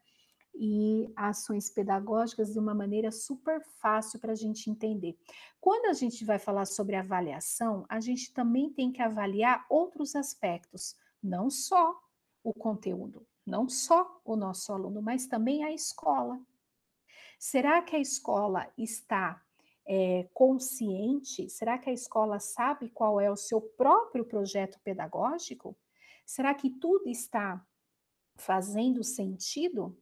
e ações pedagógicas de uma maneira super fácil para a gente entender. Quando a gente vai falar sobre avaliação, a gente também tem que avaliar outros aspectos, não só o conteúdo, não só o nosso aluno, mas também a escola. Será que a escola está consciente? Será que a escola sabe qual é o seu próprio projeto pedagógico? Será que tudo está fazendo sentido?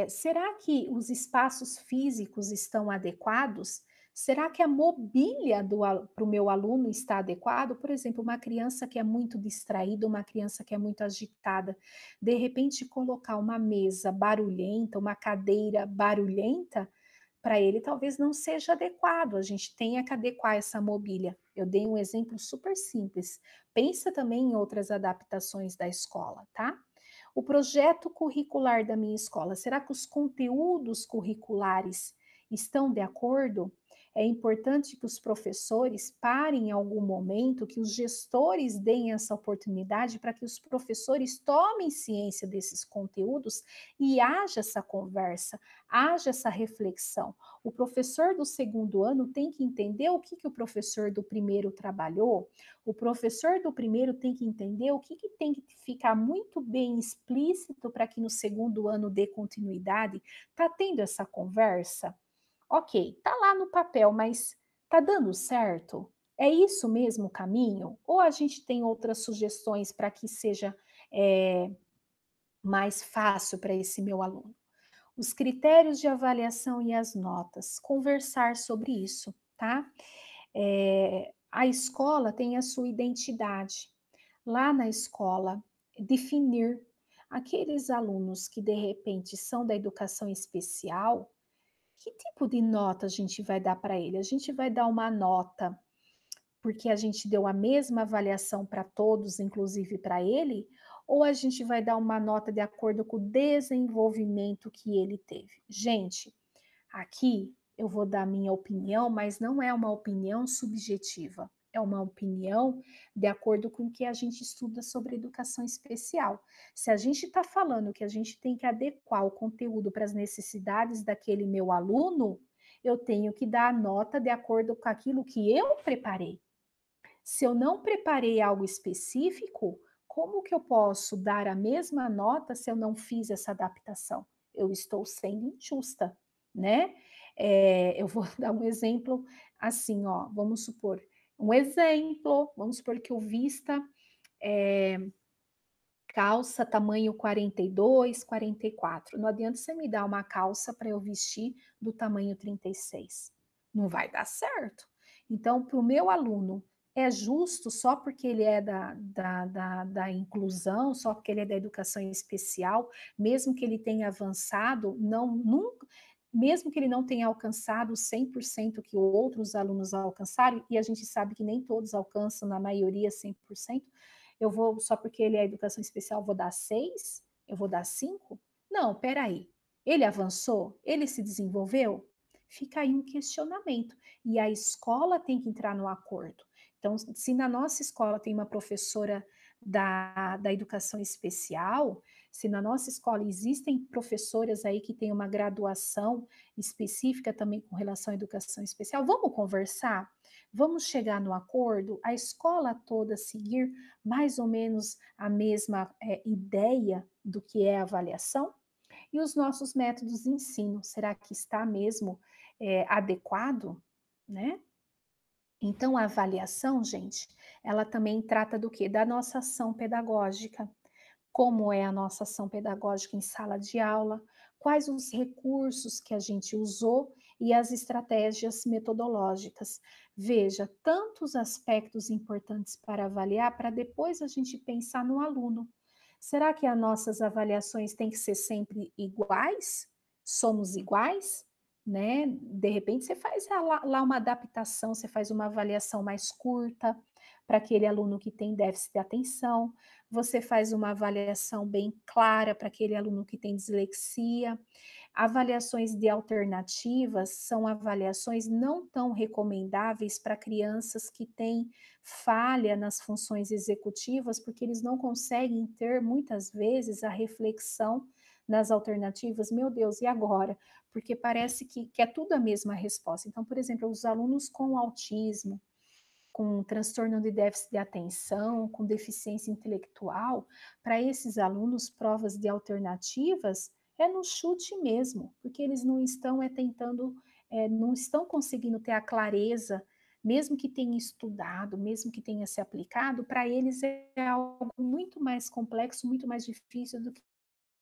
Será que os espaços físicos estão adequados? Será que a mobília para o meu aluno está adequado? Por exemplo, uma criança que é muito distraída, uma criança que é muito agitada, de repente colocar uma mesa barulhenta, uma cadeira barulhenta, para ele talvez não seja adequado. A gente tenha que adequar essa mobília. Eu dei um exemplo super simples. Pensa também em outras adaptações da escola, tá? O projeto curricular da minha escola, será que os conteúdos curriculares estão de acordo? É importante que os professores parem em algum momento, que os gestores deem essa oportunidade para que os professores tomem ciência desses conteúdos e haja essa conversa, haja essa reflexão. O professor do segundo ano tem que entender o que o professor do primeiro trabalhou, o professor do primeiro tem que entender o que tem que ficar muito bem explícito para que no segundo ano dê continuidade. Tá tendo essa conversa? Ok, tá lá no papel, mas tá dando certo? É isso mesmo o caminho? Ou a gente tem outras sugestões para que seja mais fácil para esse meu aluno? Os critérios de avaliação e as notas, conversar sobre isso, tá? A escola tem a sua identidade. Lá na escola, definir aqueles alunos que de repente são da educação especial, que tipo de nota a gente vai dar para ele? A gente vai dar uma nota porque a gente deu a mesma avaliação para todos, inclusive para ele, ou a gente vai dar uma nota de acordo com o desenvolvimento que ele teve? Gente, aqui eu vou dar minha opinião, mas não é uma opinião subjetiva. É uma opinião de acordo com o que a gente estuda sobre educação especial. Se a gente está falando que a gente tem que adequar o conteúdo para as necessidades daquele meu aluno, eu tenho que dar a nota de acordo com aquilo que eu preparei. Se eu não preparei algo específico, como que eu posso dar a mesma nota se eu não fiz essa adaptação? Eu estou sendo injusta, né? Eu vou dar um exemplo assim, ó, vamos supor, um exemplo, vamos supor que eu vista calça tamanho 42, 44. Não adianta você me dar uma calça para eu vestir do tamanho 36. Não vai dar certo. Então, para o meu aluno, é justo só porque ele é da inclusão, só porque ele é da educação especial, mesmo que ele tenha avançado, não, nunca, mesmo que ele não tenha alcançado 100% que outros alunos alcançaram, e a gente sabe que nem todos alcançam, na maioria 100%, eu vou, só porque ele é educação especial, vou dar 6? Eu vou dar 5? Não, peraí. Ele avançou? Ele se desenvolveu? Fica aí um questionamento. E a escola tem que entrar no acordo. Então, se na nossa escola tem uma professora da educação especial, se na nossa escola existem professoras aí que têm uma graduação específica também com relação à educação especial, vamos conversar? Vamos chegar no acordo? A escola toda seguir mais ou menos a mesma ideia do que é avaliação? E os nossos métodos de ensino, será que está mesmo adequado? Né? Então, a avaliação, gente, ela também trata do quê? Da nossa ação pedagógica. como é a nossa ação pedagógica em sala de aula, quais os recursos que a gente usou e as estratégias metodológicas. Veja, tantos aspectos importantes para avaliar, para depois a gente pensar no aluno. Será que as nossas avaliações têm que ser sempre iguais? Somos iguais? Né? De repente você faz lá uma adaptação, você faz uma avaliação mais curta para aquele aluno que tem déficit de atenção, você faz uma avaliação bem clara para aquele aluno que tem dislexia. Avaliações de alternativas são avaliações não tão recomendáveis para crianças que têm falha nas funções executivas, porque eles não conseguem ter, muitas vezes, a reflexão nas alternativas. Meu Deus, e agora? Porque parece que é tudo a mesma resposta. Então, por exemplo, os alunos com autismo, com transtorno de déficit de atenção, com deficiência intelectual, para esses alunos, provas de alternativas é no chute mesmo, porque eles não estão tentando, não estão conseguindo ter a clareza, mesmo que tenha estudado, mesmo que tenha se aplicado, para eles é algo muito mais complexo, muito mais difícil do que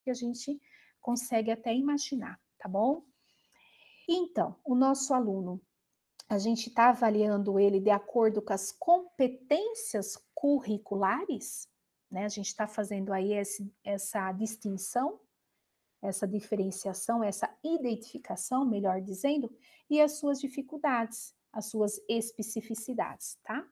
a gente consegue até imaginar, tá bom? Então, o nosso aluno, a gente está avaliando ele de acordo com as competências curriculares, né? A gente está fazendo aí essa distinção, essa diferenciação, essa identificação, melhor dizendo, e as suas dificuldades, as suas especificidades, tá?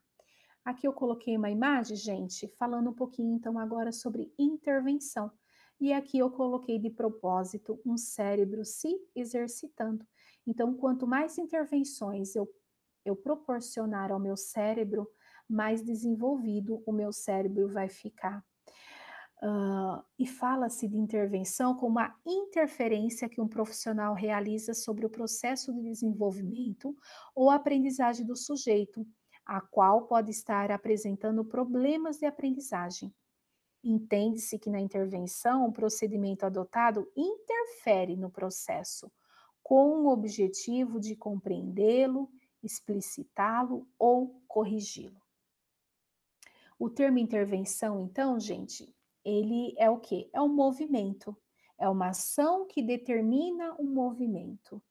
Aqui eu coloquei uma imagem, gente, falando um pouquinho então agora sobre intervenção. E aqui eu coloquei de propósito um cérebro se exercitando. Então, quanto mais intervenções eu proporcionar ao meu cérebro, mais desenvolvido o meu cérebro vai ficar. E fala-se de intervenção como uma interferência que um profissional realiza sobre o processo de desenvolvimento ou aprendizagem do sujeito, a qual pode estar apresentando problemas de aprendizagem. Entende-se que na intervenção, o procedimento adotado interfere no processo, com o objetivo de compreendê-lo, explicitá-lo ou corrigi-lo. O termo intervenção, então, gente, ele é o quê? É um movimento, é uma ação que determina um movimento,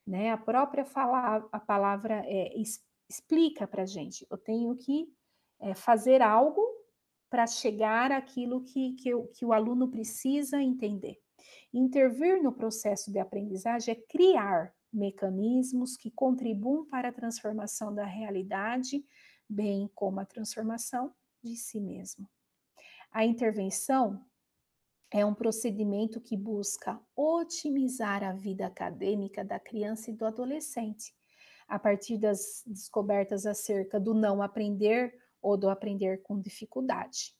né? A própria a palavra explica para a gente, eu tenho que fazer algo para chegar àquilo que o aluno precisa entender. Intervir no processo de aprendizagem é criar mecanismos que contribuam para a transformação da realidade, bem como a transformação de si mesmo. A intervenção é um procedimento que busca otimizar a vida acadêmica da criança e do adolescente, a partir das descobertas acerca do não aprender ou do aprender com dificuldade,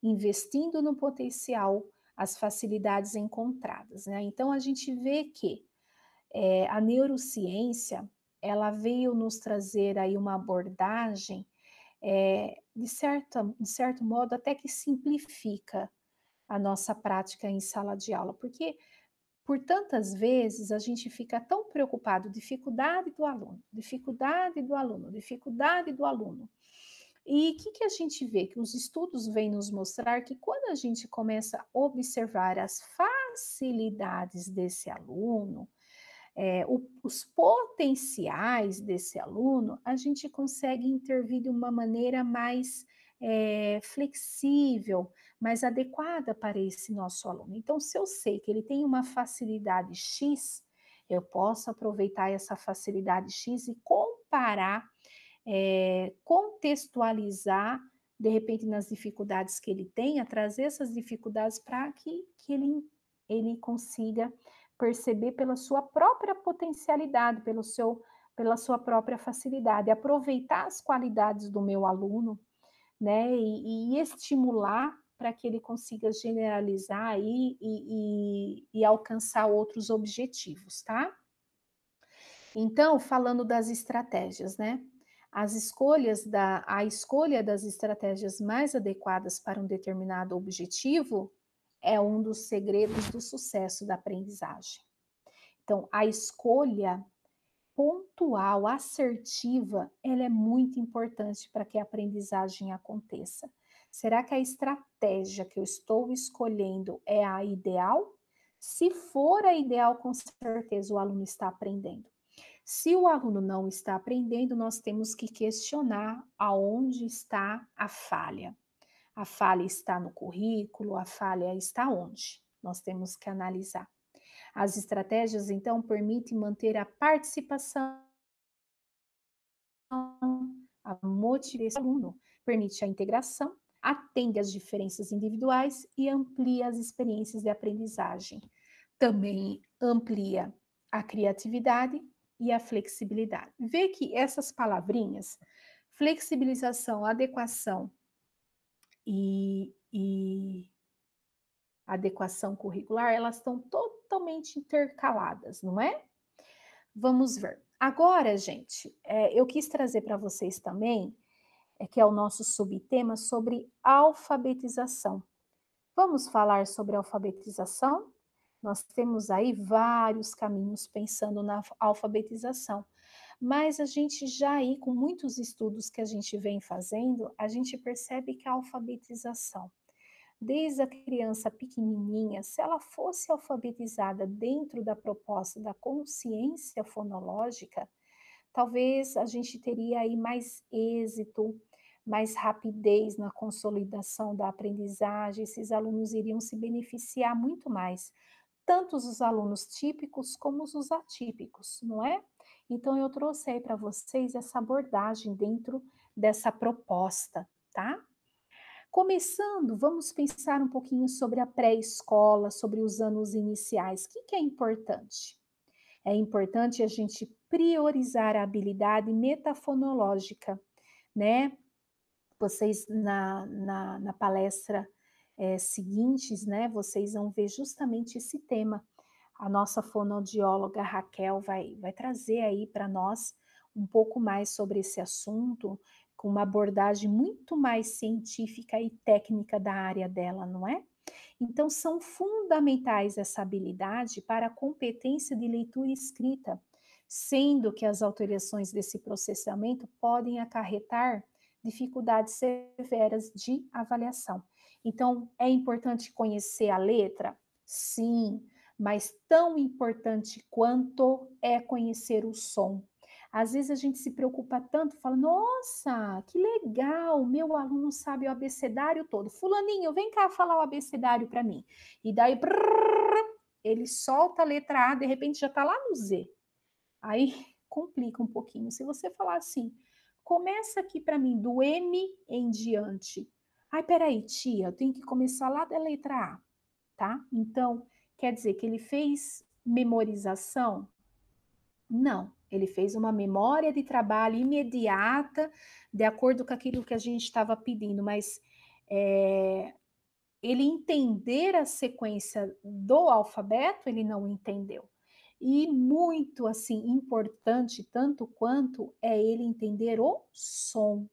investindo no potencial, as facilidades encontradas, né? Então a gente vê que a neurociência ela veio nos trazer aí uma abordagem de certo modo até que simplifica a nossa prática em sala de aula, porque por tantas vezes a gente fica tão preocupado, dificuldade do aluno, dificuldade do aluno, dificuldade do aluno. E o que a gente vê? Que os estudos vêm nos mostrar que quando a gente começa a observar as facilidades desse aluno, os potenciais desse aluno, a gente consegue intervir de uma maneira mais flexível, mais adequada para esse nosso aluno. Então, se eu sei que ele tem uma facilidade X, eu posso aproveitar essa facilidade X e comparar, contextualizar, de repente, nas dificuldades que ele tenha, trazer essas dificuldades para que ele consiga perceber pela sua própria potencialidade, pela sua própria facilidade, aproveitar as qualidades do meu aluno, né, e estimular para que ele consiga generalizar aí e alcançar outros objetivos, tá? Então, falando das estratégias, né? A escolha das estratégias mais adequadas para um determinado objetivo é um dos segredos do sucesso da aprendizagem. Então, a escolha pontual, assertiva, ela é muito importante para que a aprendizagem aconteça. Será que a estratégia que eu estou escolhendo é a ideal? Se for a ideal, com certeza o aluno está aprendendo. Se o aluno não está aprendendo, nós temos que questionar aonde está a falha. A falha está no currículo, a falha está onde? Nós temos que analisar. As estratégias, então, permitem manter a participação, a motivação do aluno, permite a integração, atende às diferenças individuais e amplia as experiências de aprendizagem. Também amplia a criatividade e a flexibilidade. Vê que essas palavrinhas, flexibilização, adequação e adequação curricular, elas estão totalmente intercaladas, não é? Vamos ver. Agora, gente, eu quis trazer para vocês também, que é o nosso subtema, sobre alfabetização. Vamos falar sobre alfabetização? Nós temos aí vários caminhos pensando na alfabetização, mas a gente já aí, com muitos estudos que a gente vem fazendo, a gente percebe que a alfabetização, desde a criança pequenininha, se ela fosse alfabetizada dentro da proposta da consciência fonológica, talvez a gente teria aí mais êxito, mais rapidez na consolidação da aprendizagem, esses alunos iriam se beneficiar muito mais, tanto os alunos típicos como os atípicos, não é? Então eu trouxe aí para vocês essa abordagem dentro dessa proposta, tá? Começando, vamos pensar um pouquinho sobre a pré-escola, sobre os anos iniciais. O que é importante? É importante a gente priorizar a habilidade metafonológica, né? Vocês na palestra seguintes, né? Vocês vão ver justamente esse tema. A nossa fonoaudióloga Raquel vai trazer aí para nós um pouco mais sobre esse assunto, com uma abordagem muito mais científica e técnica da área dela, não é? Então, são fundamentais essa habilidade para a competência de leitura e escrita, sendo que as alterações desse processamento podem acarretar dificuldades severas de avaliação. Então, é importante conhecer a letra? Sim, mas tão importante quanto é conhecer o som. Às vezes a gente se preocupa tanto, fala, nossa, que legal, meu aluno sabe o abecedário todo. Fulaninho, vem cá falar o abecedário para mim. E daí, ele solta a letra A, de repente já está lá no Z. Aí complica um pouquinho. Se você falar assim, começa aqui para mim do M em diante. Ai, peraí, tia, eu tenho que começar lá da letra A, tá? Então, quer dizer que ele fez memorização? Não, ele fez uma memória de trabalho imediata, de acordo com aquilo que a gente estava pedindo, mas ele entender a sequência do alfabeto, ele não entendeu. E muito assim importante, tanto quanto é ele entender o som.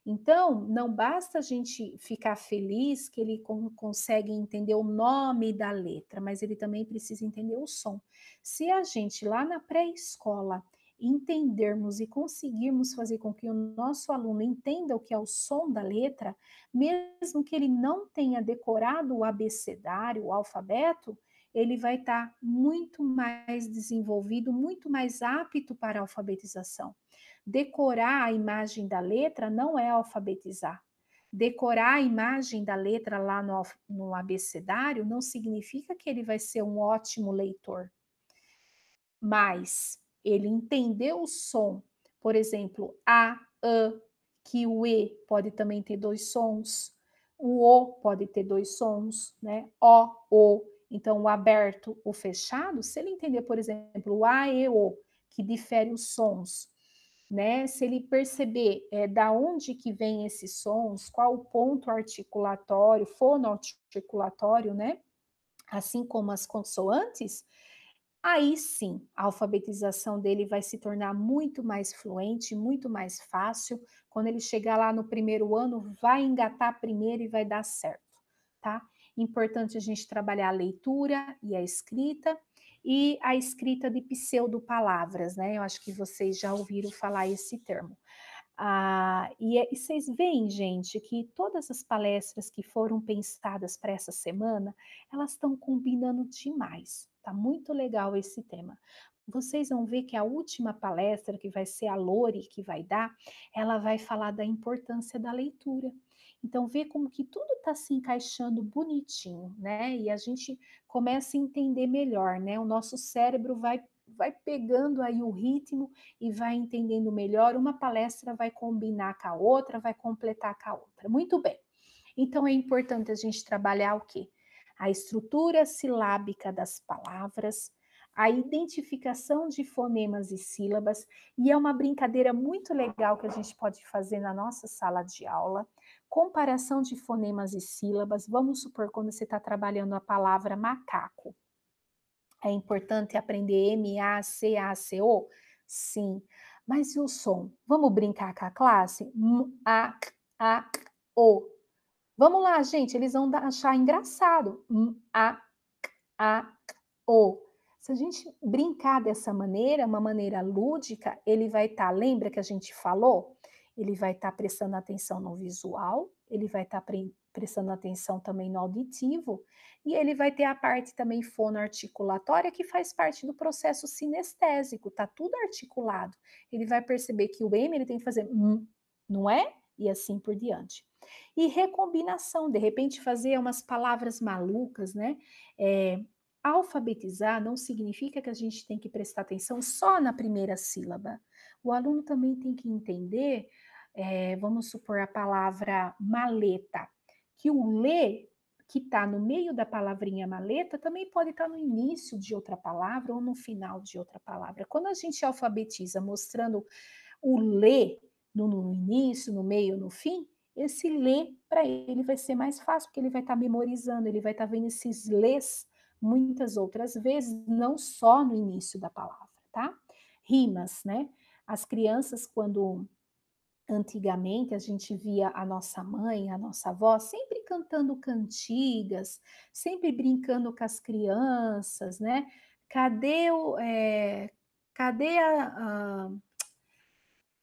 Então, não basta a gente ficar feliz que ele consegue entender o nome da letra, mas ele também precisa entender o som. Se a gente lá na pré-escola entendermos e conseguirmos fazer com que o nosso aluno entenda o que é o som da letra, mesmo que ele não tenha decorado o abecedário, o alfabeto, ele vai estar muito mais desenvolvido, muito mais apto para a alfabetização. Decorar a imagem da letra não é alfabetizar. Decorar a imagem da letra lá no abecedário não significa que ele vai ser um ótimo leitor, mas ele entendeu o som, por exemplo, que o E pode também ter dois sons, o O pode ter dois sons, né? O. Então, o aberto, o fechado, se ele entender, por exemplo, o A e O, que difere os sons, né? Se ele perceber da onde que vem esses sons, qual o ponto articulatório, fonoarticulatório, né? Assim como as consoantes, aí sim a alfabetização dele vai se tornar muito mais fluente, muito mais fácil. Quando ele chegar lá no primeiro ano, vai engatar primeiro e vai dar certo, tá? Importante a gente trabalhar a leitura e a escrita de pseudopalavras, né? Eu acho que vocês já ouviram falar esse termo. E vocês veem, gente, que todas as palestras que foram pensadas para essa semana, elas estão combinando demais. Tá muito legal esse tema. Vocês vão ver que a última palestra, que vai ser a Lori que vai dar, ela vai falar da importância da leitura. Então, vê como que tudo está se encaixando bonitinho, né? E a gente começa a entender melhor, né? O nosso cérebro vai pegando aí o ritmo e vai entendendo melhor. Uma palestra vai combinar com a outra, vai completar com a outra. Muito bem. Então, é importante a gente trabalhar o quê? A estrutura silábica das palavras, a identificação de fonemas e sílabas, e é uma brincadeira muito legal que a gente pode fazer na nossa sala de aula. Comparação de fonemas e sílabas. Vamos supor quando você está trabalhando a palavra macaco. É importante aprender M-A-C-A-C-O? Sim. Mas e o som? Vamos brincar com a classe? M-A-A-O. Vamos lá, gente, eles vão achar engraçado. M-A-A-O. Se a gente brincar dessa maneira, uma maneira lúdica, ele vai estar, lembra que a gente falou? Ele vai estar prestando atenção no visual, ele vai estar prestando atenção também no auditivo, e ele vai ter a parte também fonoarticulatória, que faz parte do processo sinestésico, tá tudo articulado. Ele vai perceber que o M ele tem que fazer não é? E assim por diante. E recombinação, de repente fazer umas palavras malucas, né? Alfabetizar não significa que a gente tem que prestar atenção só na primeira sílaba. O aluno também tem que entender, vamos supor a palavra maleta, que o lê que está no meio da palavrinha maleta também pode estar no início de outra palavra ou no final de outra palavra. Quando a gente alfabetiza mostrando o lê no início, no meio, no fim, esse lê para ele vai ser mais fácil, porque ele vai estar memorizando, ele vai estar vendo esses lês muitas outras vezes, não só no início da palavra, tá? Rimas, né? As crianças, quando antigamente a gente via a nossa mãe, a nossa avó sempre cantando cantigas, sempre brincando com as crianças, né? Cadê o, cadê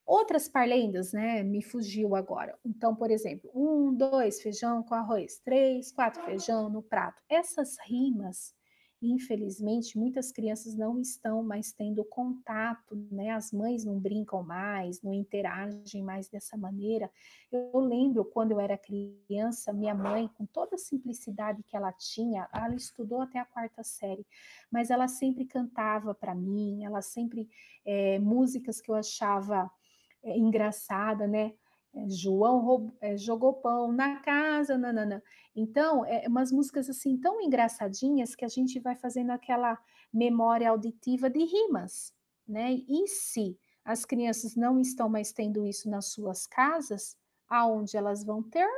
outras parlendas, né? Me fugiu agora. Então, por exemplo, 1, 2, feijão com arroz. 3, 4, feijão no prato. Essas rimas, infelizmente, muitas crianças não estão mais tendo contato, né? As mães não brincam mais, não interagem mais dessa maneira. Eu lembro quando eu era criança, minha mãe, com toda a simplicidade que ela tinha, ela estudou até a quarta série, mas ela sempre cantava para mim, ela sempre músicas que eu achava engraçada, né? João jogou pão na casa, nanana. Então, umas músicas assim tão engraçadinhas que a gente vai fazendo aquela memória auditiva de rimas, né? E se as crianças não estão mais tendo isso nas suas casas, aonde elas vão ter?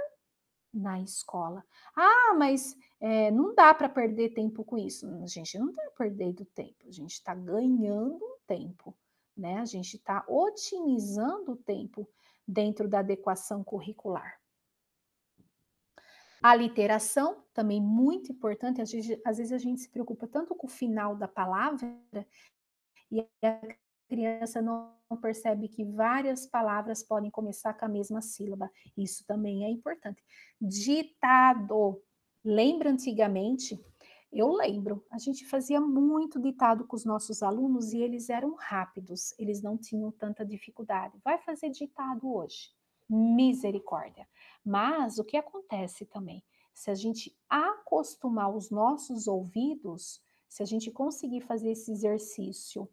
Na escola. Ah, mas não dá para perder tempo com isso. A gente não está perdendo tempo, a gente está ganhando tempo, né? A gente está otimizando o tempo dentro da adequação curricular. A literação, também muito importante, às vezes a gente se preocupa tanto com o final da palavra e a criança não percebe que várias palavras podem começar com a mesma sílaba. Isso também é importante. Ditado. Lembra antigamente? Eu lembro, a gente fazia muito ditado com os nossos alunos e eles eram rápidos, eles não tinham tanta dificuldade. Vai fazer ditado hoje. Misericórdia. Mas o que acontece também? Se a gente acostumar os nossos ouvidos, se a gente conseguir fazer esse exercício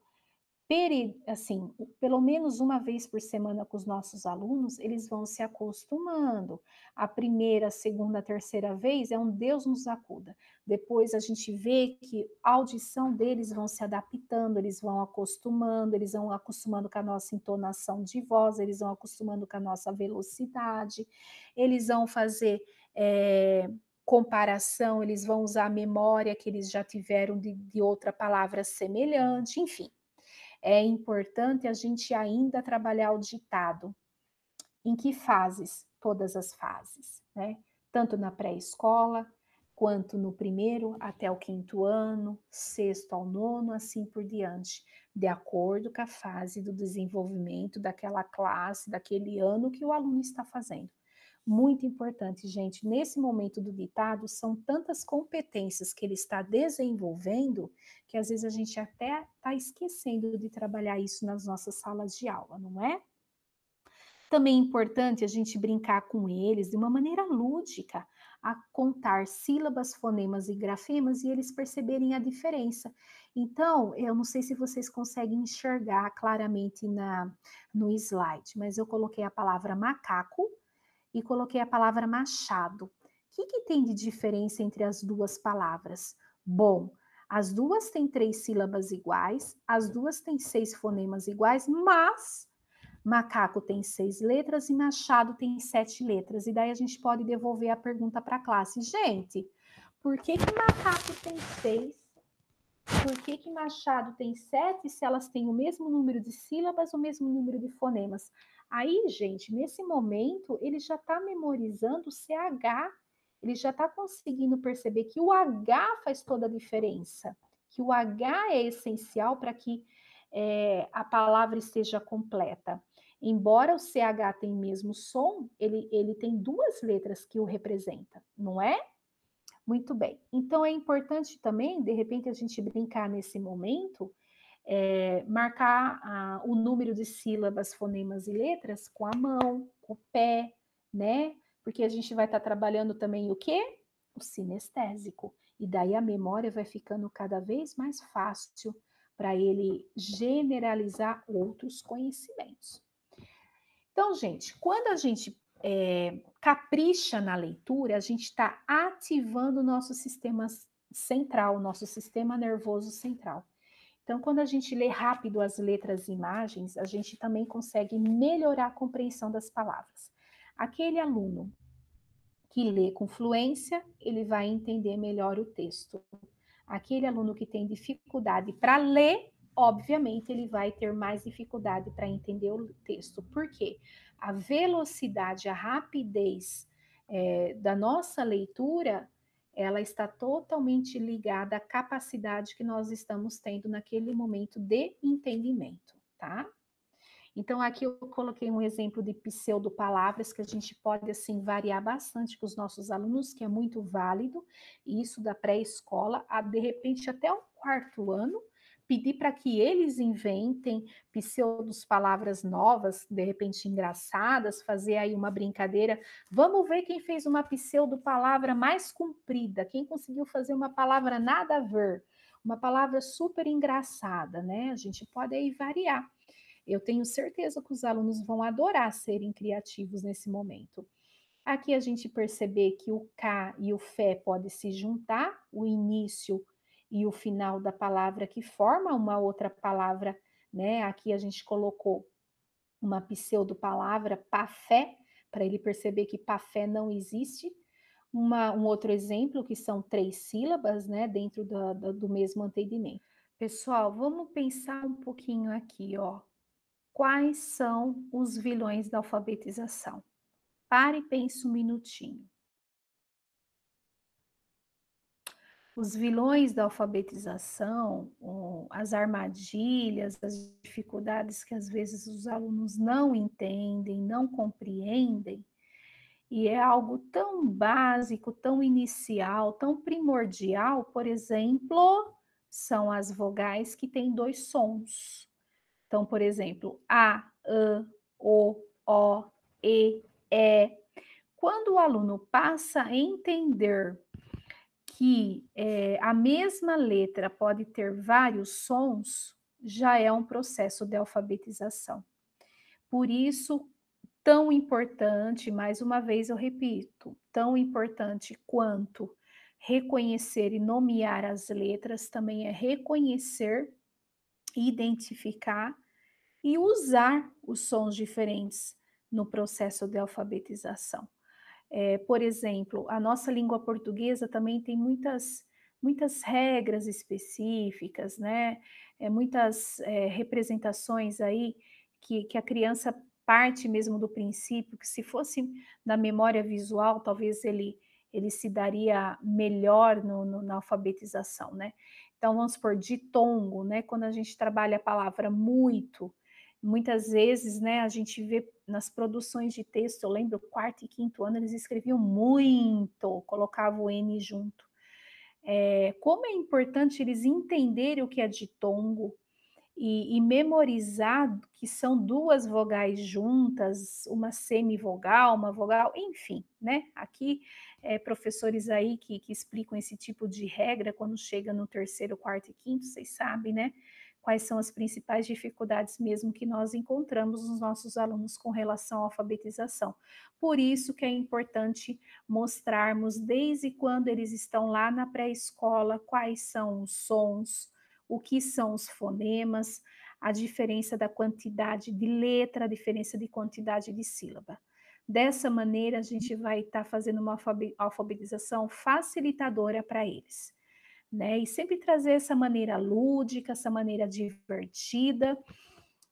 assim, pelo menos uma vez por semana com os nossos alunos, eles vão se acostumando. A primeira, a segunda, a terceira vez é um Deus nos acuda. Depois a gente vê que a audição deles vão se adaptando, eles vão acostumando com a nossa entonação de voz, eles vão acostumando com a nossa velocidade, eles vão fazer comparação, eles vão usar a memória que eles já tiveram de outra palavra semelhante, enfim. É importante a gente ainda trabalhar o ditado. Em que fases? Todas as fases, né? Tanto na pré-escola, quanto no primeiro até o quinto ano, sexto ao nono, assim por diante, de acordo com a fase do desenvolvimento daquela classe, daquele ano que o aluno está fazendo. Muito importante, gente, nesse momento do ditado, são tantas competências que ele está desenvolvendo que às vezes a gente até está esquecendo de trabalhar isso nas nossas salas de aula, não é? Também é importante a gente brincar com eles de uma maneira lúdica, a contar sílabas, fonemas e grafemas e eles perceberem a diferença. Então, eu não sei se vocês conseguem enxergar claramente no slide, mas eu coloquei a palavra macaco e coloquei a palavra machado. O que tem de diferença entre as duas palavras? Bom, as duas têm 3 sílabas iguais, as duas têm 6 fonemas iguais, mas macaco tem 6 letras e machado tem 7 letras. E daí a gente pode devolver a pergunta para a classe. Gente, por que macaco tem 6? Por que machado tem 7 se elas têm o mesmo número de sílabas, o mesmo número de fonemas? Aí, gente, nesse momento, ele já está memorizando o CH, ele já está conseguindo perceber que o H faz toda a diferença, que o H é essencial para que a palavra esteja completa. Embora o CH tenha o mesmo som, ele tem 2 letras que o representam, não é? Muito bem. Então é importante também, de repente, a gente brincar nesse momento, marcar o número de sílabas, fonemas e letras com a mão, com o pé, né? Porque a gente vai estar trabalhando também o quê? O sinestésico. E daí a memória vai ficando cada vez mais fácil para ele generalizar outros conhecimentos. Então, gente, quando a gente capricha na leitura, a gente está ativando o nosso sistema central, o nosso sistema nervoso central. Então, quando a gente lê rápido as letras e imagens, a gente também consegue melhorar a compreensão das palavras. Aquele aluno que lê com fluência, ele vai entender melhor o texto. Aquele aluno que tem dificuldade para ler, obviamente, ele vai ter mais dificuldade para entender o texto. Por quê? A velocidade, a rapidez da nossa leitura, ela está totalmente ligada à capacidade que nós estamos tendo naquele momento de entendimento, tá? Então, aqui eu coloquei um exemplo de pseudo-palavras que a gente pode, assim, variar bastante com os nossos alunos, que é muito válido, e isso da pré-escola, de repente até o quarto ano, pedir para que eles inventem pseudos-palavras novas, de repente engraçadas, fazer aí uma brincadeira. Vamos ver quem fez uma pseudo-palavra mais comprida, quem conseguiu fazer uma palavra nada a ver, uma palavra super engraçada, né? A gente pode aí variar. Eu tenho certeza que os alunos vão adorar serem criativos nesse momento. Aqui a gente perceber que o K e o Fé podem se juntar, o início e o final da palavra que forma uma outra palavra, né? Aqui a gente colocou uma pseudo-palavra, pafé, para ele perceber que pafé não existe. Um outro exemplo, que são 3 sílabas, né, dentro do mesmo entendimento. Pessoal, vamos pensar um pouquinho aqui, ó. Quais são os vilões da alfabetização? Pare e pense um minutinho. Os vilões da alfabetização, as armadilhas, as dificuldades que às vezes os alunos não entendem, não compreendem, e é algo tão básico, tão inicial, tão primordial, por exemplo, são as vogais que têm 2 sons. Então, por exemplo, A, O, E. Quando o aluno passa a entender que a mesma letra pode ter vários sons, já é um processo de alfabetização. Por isso, tão importante, mais uma vez eu repito, tão importante quanto reconhecer e nomear as letras, também é reconhecer, identificar e usar os sons diferentes no processo de alfabetização. Por exemplo, a nossa língua portuguesa também tem muitas regras específicas, né? Muitas representações aí que a criança parte mesmo do princípio que se fosse na memória visual, talvez ele se daria melhor na alfabetização, né? Então, vamos supor, ditongo, né? Quando a gente trabalha a palavra muito, muitas vezes, né, a gente vê nas produções de texto, eu lembro, quarto e quinto ano, eles escreviam muito, colocavam o N junto. Como é importante eles entenderem o que é ditongo, e memorizar que são duas vogais juntas, uma semivogal, uma vogal, enfim, né? Aqui, professores aí que explicam esse tipo de regra quando chega no terceiro, quarto e quinto, vocês sabem, né? Quais são as principais dificuldades mesmo que nós encontramos nos nossos alunos com relação à alfabetização. Por isso que é importante mostrarmos desde quando eles estão lá na pré-escola quais são os sons, o que são os fonemas, a diferença da quantidade de letra, a diferença de quantidade de sílaba. Dessa maneira, a gente vai estar fazendo uma alfabetização facilitadora para eles, né? E sempre trazer essa maneira lúdica, essa maneira divertida,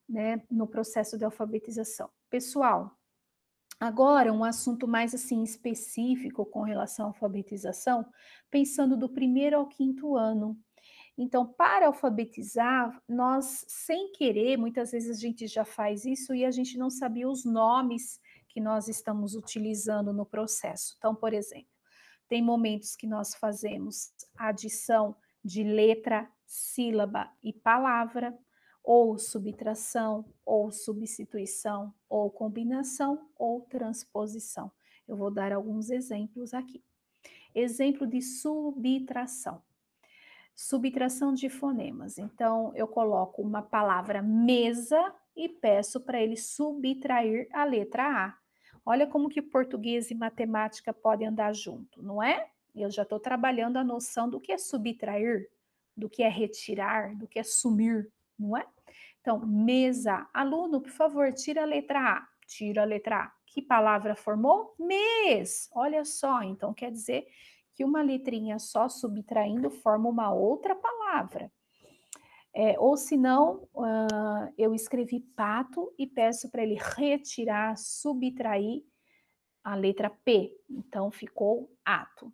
né, no processo de alfabetização. Pessoal, agora um assunto mais assim específico com relação à alfabetização, pensando do primeiro ao quinto ano. Então, para alfabetizar, nós, sem querer, muitas vezes a gente já faz isso e a gente não sabia os nomes que nós estamos utilizando no processo. Então, por exemplo, tem momentos que nós fazemos adição de letra, sílaba e palavra, ou subtração, ou substituição, ou combinação, ou transposição. Eu vou dar alguns exemplos aqui. Exemplo de subtração. Subtração de fonemas. Então, eu coloco uma palavra mesa e peço para ele subtrair a letra A. Olha como que português e matemática podem andar junto, não é? Eu já estou trabalhando a noção do que é subtrair, do que é retirar, do que é sumir, não é? Então, mesa. Aluno, por favor, tira a letra A. Tira a letra A. Que palavra formou? Mês. Olha só, então quer dizer que uma letrinha só subtraindo forma uma outra palavra. Ou se não, eu escrevi pato e peço para ele retirar, subtrair a letra P. Então, ficou ato.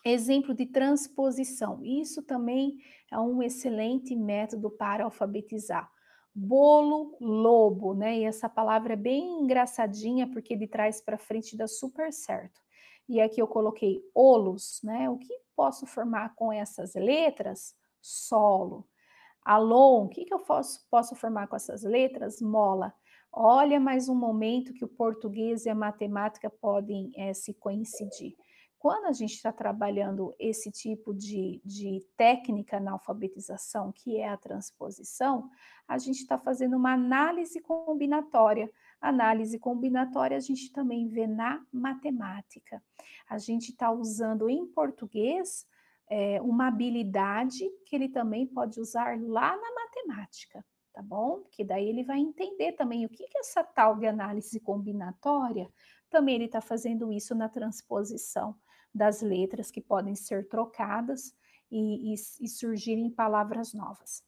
Exemplo de transposição. Isso também é um excelente método para alfabetizar. Bolo, lobo, né? E essa palavra é bem engraçadinha porque de trás para frente dá super certo. E aqui eu coloquei olos, né? O que posso formar com essas letras? Solo. Alon, o que eu posso formar com essas letras? Mola. Olha mais um momento que o português e a matemática podem se coincidir. Quando a gente está trabalhando esse tipo de técnica na alfabetização, que é a transposição, a gente está fazendo uma análise combinatória. Análise combinatória a gente também vê na matemática. A gente está usando em português uma habilidade que ele também pode usar lá na matemática, tá bom? Que daí ele vai entender também o que é essa tal de análise combinatória. Também ele está fazendo isso na transposição das letras que podem ser trocadas e surgirem palavras novas.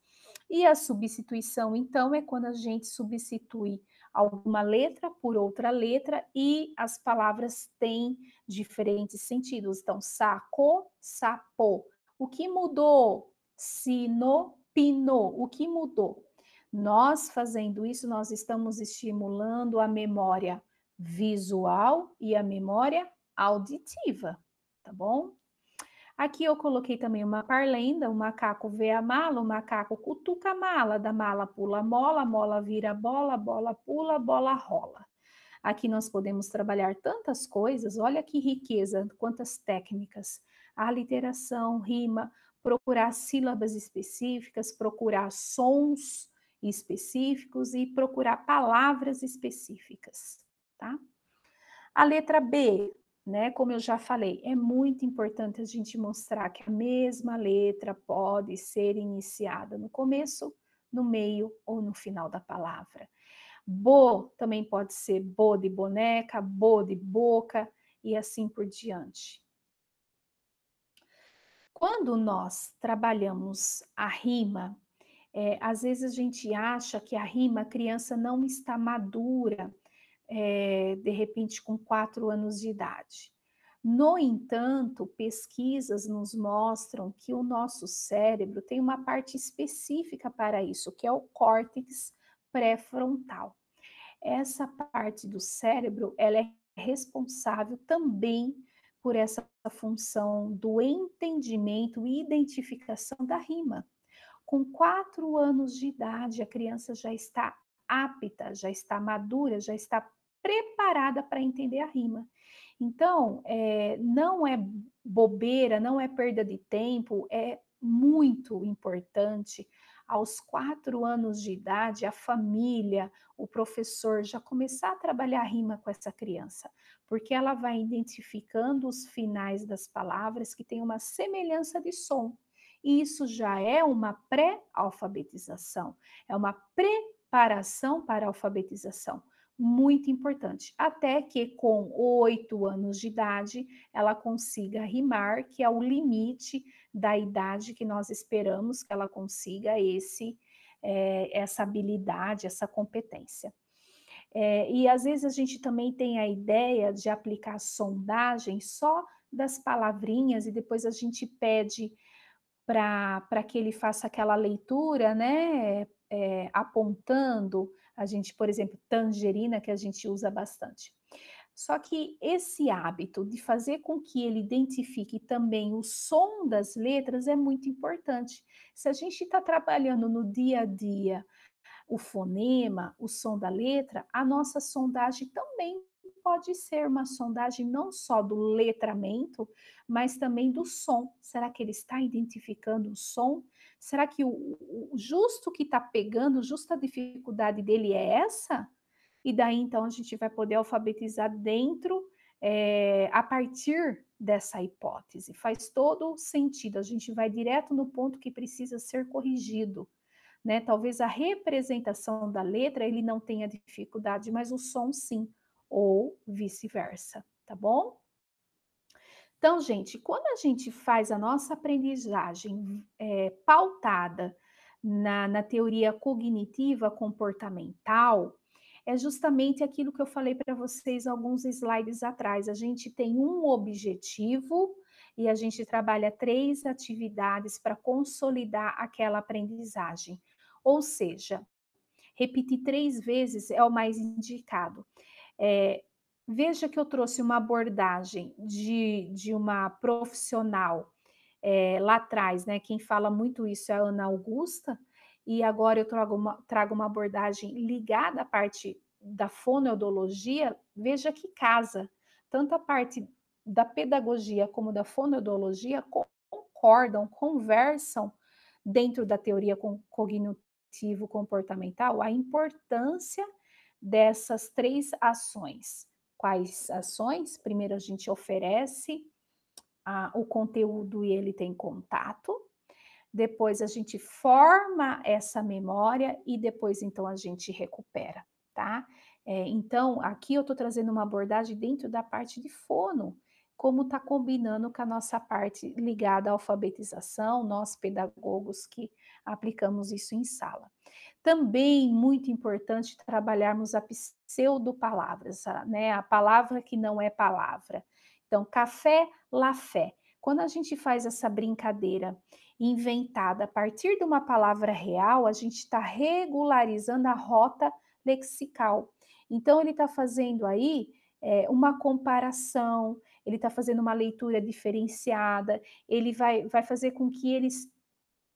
E a substituição, então, é quando a gente substitui alguma letra por outra letra e as palavras têm diferentes sentidos. Então, saco, sapô. O que mudou? Sino, pino. O que mudou? Nós fazendo isso, nós estamos estimulando a memória visual e a memória auditiva, tá bom? Aqui eu coloquei também uma parlenda, o macaco vê a mala, o macaco cutuca a mala, da mala pula a mola vira bola, bola pula, bola rola. Aqui nós podemos trabalhar tantas coisas, olha que riqueza, quantas técnicas. A literação, rima, procurar sílabas específicas, procurar sons específicos e procurar palavras específicas, tá? A letra B, né, como eu já falei, é muito importante a gente mostrar que a mesma letra pode ser iniciada no começo, no meio ou no final da palavra. Bo também pode ser bo de boneca, bo de boca e assim por diante. Quando nós trabalhamos a rima, às vezes a gente acha que a rima, a criança não está madura, de repente com 4 anos de idade. No entanto, pesquisas nos mostram que o nosso cérebro tem uma parte específica para isso, que é o córtex pré-frontal. Essa parte do cérebro, ela é responsável também por essa função do entendimento e identificação da rima. Com 4 anos de idade, a criança já está apta, já está madura, já está preparada para entender a rima. Então, não é bobeira, não é perda de tempo, é muito importante. Aos 4 anos de idade, a família, o professor já começar a trabalhar a rima com essa criança, porque ela vai identificando os finais das palavras que têm uma semelhança de som. E isso já é uma pré-alfabetização, é uma preparação para a alfabetização. Muito importante, até que com 8 anos de idade ela consiga rimar, que é o limite da idade que nós esperamos que ela consiga essa habilidade, essa competência. E às vezes a gente também tem a ideia de aplicar sondagem só das palavrinhas e depois a gente pede para que ele faça aquela leitura, né, apontando, a gente, por exemplo, tangerina, que a gente usa bastante. Só que esse hábito de fazer com que ele identifique também o som das letras é muito importante. Se a gente está trabalhando no dia a dia o fonema, o som da letra, a nossa sondagem também pode ser uma sondagem não só do letramento, mas também do som. Será que ele está identificando o som? Será que o justo que está pegando, justa a dificuldade dele é essa? E daí então a gente vai poder alfabetizar dentro, a partir dessa hipótese. Faz todo o sentido, a gente vai direto no ponto que precisa ser corrigido, né? Talvez a representação da letra ele não tenha dificuldade, mas o som sim, ou vice-versa, tá bom? Então, gente, quando a gente faz a nossa aprendizagem pautada na teoria cognitiva comportamental, é justamente aquilo que eu falei para vocês alguns slides atrás. A gente tem um objetivo e a gente trabalha 3 atividades para consolidar aquela aprendizagem. Ou seja, repetir 3 vezes é o mais indicado. É, veja que eu trouxe uma abordagem de uma profissional lá atrás, né? Quem fala muito isso é a Ana Augusta, e agora eu trago uma abordagem ligada à parte da fonoaudiologia. Veja que casa, tanto a parte da pedagogia como da fonoaudiologia concordam, conversam dentro da teoria cognitivo-comportamental a importância dessas 3 ações. Quais ações? Primeiro a gente oferece o conteúdo e ele tem contato, depois a gente forma essa memória e depois então a gente recupera, tá? Então, aqui eu estou trazendo uma abordagem dentro da parte de fono, como está combinando com a nossa parte ligada à alfabetização, nós pedagogos que aplicamos isso em sala. Também muito importante trabalharmos a pseudopalavras, né? A palavra que não é palavra. Então, café, lafé. Quando a gente faz essa brincadeira inventada a partir de uma palavra real, a gente está regularizando a rota lexical. Então, ele está fazendo aí uma comparação, ele está fazendo uma leitura diferenciada, ele vai fazer com que eles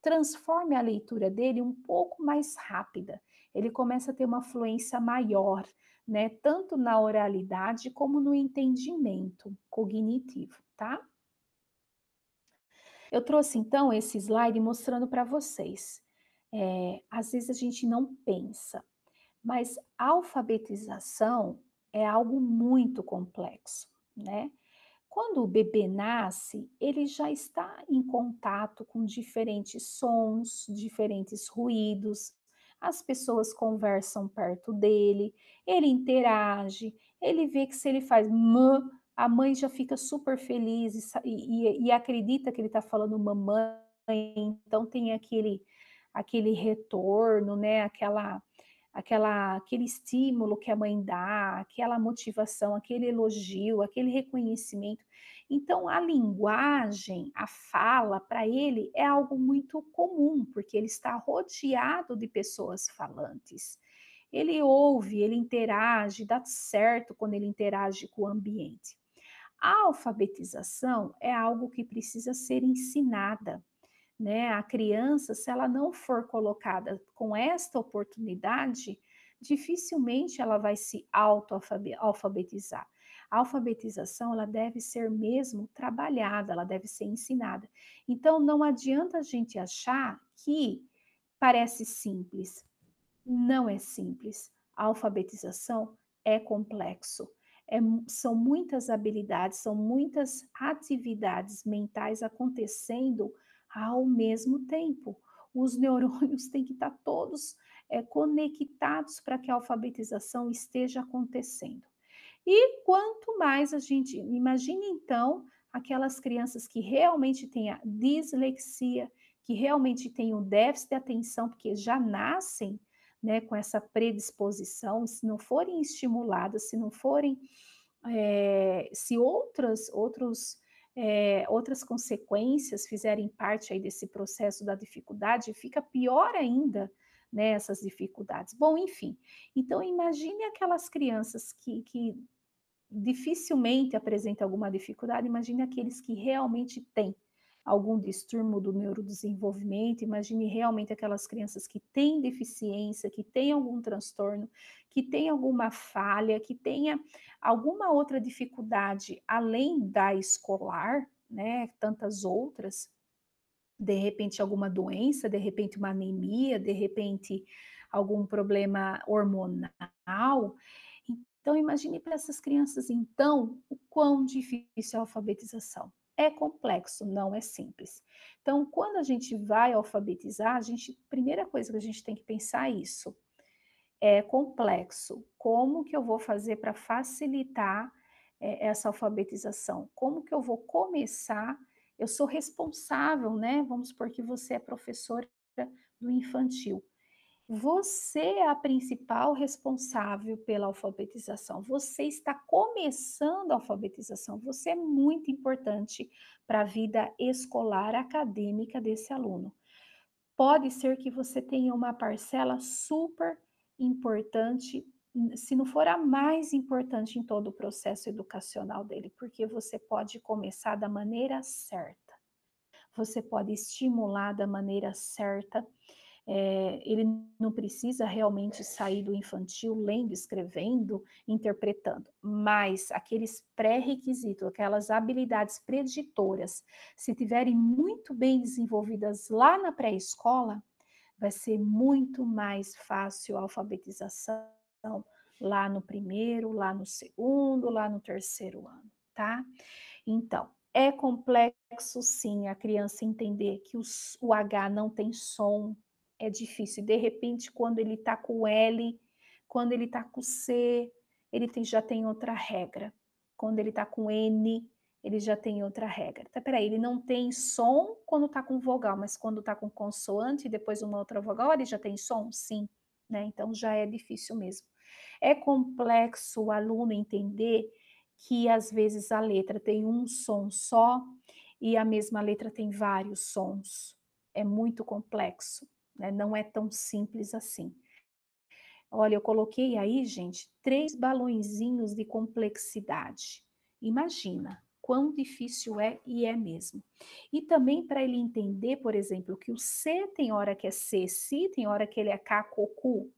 transforme a leitura dele um pouco mais rápida. Ele começa a ter uma fluência maior, né? Tanto na oralidade como no entendimento cognitivo, tá? Eu trouxe então esse slide mostrando para vocês. Às vezes a gente não pensa, mas a alfabetização é algo muito complexo, né? Quando o bebê nasce, ele já está em contato com diferentes sons, diferentes ruídos, as pessoas conversam perto dele, ele interage, ele vê que se ele faz mã, a mãe já fica super feliz e acredita que ele está falando mamãe, então tem aquele retorno, né? aquele estímulo que a mãe dá, aquela motivação, aquele elogio, aquele reconhecimento. Então, a linguagem, a fala, para ele é algo muito comum, porque ele está rodeado de pessoas falantes. Ele ouve, ele interage, dá certo quando ele interage com o ambiente. A alfabetização é algo que precisa ser ensinada, né? A criança, se ela não for colocada com esta oportunidade, dificilmente ela vai se auto-alfabetizar. A alfabetização, ela deve ser mesmo trabalhada, ela deve ser ensinada. Então, não adianta a gente achar que parece simples. Não é simples. A alfabetização é complexo. São muitas habilidades, são muitas atividades mentais acontecendo ao mesmo tempo. Os neurônios têm que estar todos conectados para que a alfabetização esteja acontecendo. E quanto mais a gente, imagine então aquelas crianças que realmente têm a dislexia, que realmente têm o déficit de atenção, porque já nascem, né, com essa predisposição, se não forem estimuladas, se não forem, se outras consequências fizerem parte aí desse processo da dificuldade, fica pior ainda, né, essas dificuldades. Bom, enfim, então imagine aquelas crianças que dificilmente apresenta alguma dificuldade, imagine aqueles que realmente têm algum distúrbio do neurodesenvolvimento, imagine realmente aquelas crianças que têm deficiência, que têm algum transtorno, que têm alguma falha, que tenha alguma outra dificuldade além da escolar, né, tantas outras, de repente alguma doença, de repente uma anemia, de repente algum problema hormonal. Então imagine para essas crianças então o quão difícil é a alfabetização. É complexo, não é simples. Então, quando a gente vai alfabetizar, primeira coisa que a gente tem que pensar é isso. É complexo. Como que eu vou fazer para facilitar essa alfabetização? Como que eu vou começar? Eu sou responsável, né? Vamos supor que você é professora do infantil. Você é a principal responsável pela alfabetização. Você está começando a alfabetização. Você é muito importante para a vida escolar acadêmica desse aluno. Pode ser que você tenha uma parcela super importante, se não for a mais importante em todo o processo educacional dele, porque você pode começar da maneira certa, você pode estimular da maneira certa. Ele não precisa realmente sair do infantil lendo, escrevendo, interpretando, mas aqueles pré-requisitos, aquelas habilidades preditoras, se tiverem muito bem desenvolvidas lá na pré-escola, vai ser muito mais fácil a alfabetização lá no primeiro, lá no segundo, lá no terceiro ano, tá? Então, é complexo sim a criança entender que o H não tem som, é difícil. De repente, quando ele está com o L, quando ele está com o C, já tem outra regra. Quando ele está com N, ele já tem outra regra. Então, peraí, ele não tem som quando está com vogal, mas quando está com consoante e depois uma outra vogal, ele já tem som? Sim, né? Então já é difícil mesmo. É complexo o aluno entender que às vezes a letra tem um som só e a mesma letra tem vários sons. É muito complexo, né? Não é tão simples assim. Olha, eu coloquei aí, gente, 3 balõezinhos de complexidade. Imagina quão difícil é e é mesmo. E também para ele entender, por exemplo, que o C tem hora que é C, Si tem hora que ele é K, Cocu.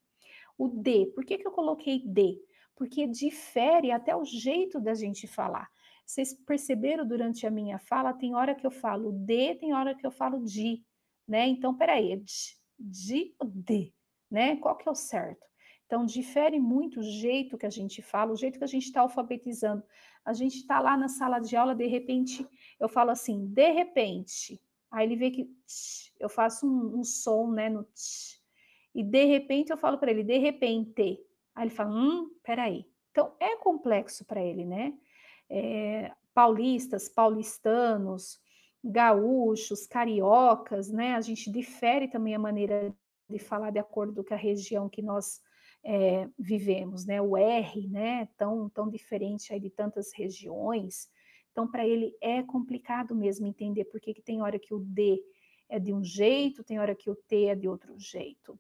O D, por que eu coloquei D? Porque difere até o jeito da gente falar. Vocês perceberam durante a minha fala, tem hora que eu falo D, tem hora que eu falo di, né? Então, peraí, é di ou D, né? Qual que é o certo? Então, difere muito o jeito que a gente fala, o jeito que a gente está alfabetizando. A gente está lá na sala de aula, de repente, eu falo assim, de repente. Aí ele vê que eu faço um som, né, no tch, e de repente eu falo para ele, de repente. Aí ele fala, peraí. Então é complexo para ele, né? Paulistas, paulistanos, gaúchos, cariocas, né? A gente difere também a maneira de falar de acordo com a região que nós vivemos, né? O R, né? Tão diferente aí de tantas regiões. Então, para ele é complicado mesmo entender por que que tem hora que o D é de um jeito, tem hora que o T é de outro jeito.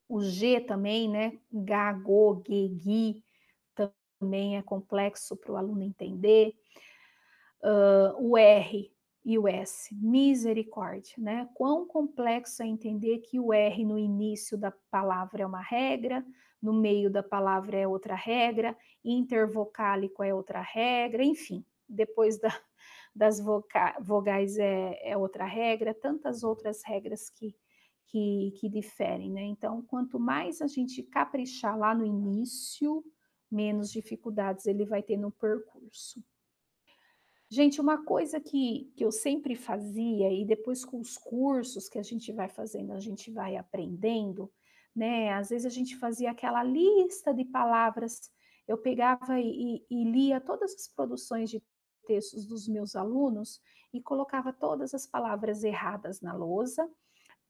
O G também, né? Ga, go, ge, gi, também é complexo para o aluno entender. O R e o S, misericórdia, né? Quão complexo é entender que o R no início da palavra é uma regra, no meio da palavra é outra regra, intervocálico é outra regra, enfim, depois das vogais é outra regra, tantas outras regras que diferem, né? Então, quanto mais a gente caprichar lá no início, menos dificuldades ele vai ter no percurso. Gente, uma coisa que eu sempre fazia, e depois com os cursos que a gente vai fazendo, a gente vai aprendendo, né? Às vezes a gente fazia aquela lista de palavras, eu pegava e lia todas as produções de textos dos meus alunos e colocava todas as palavras erradas na lousa,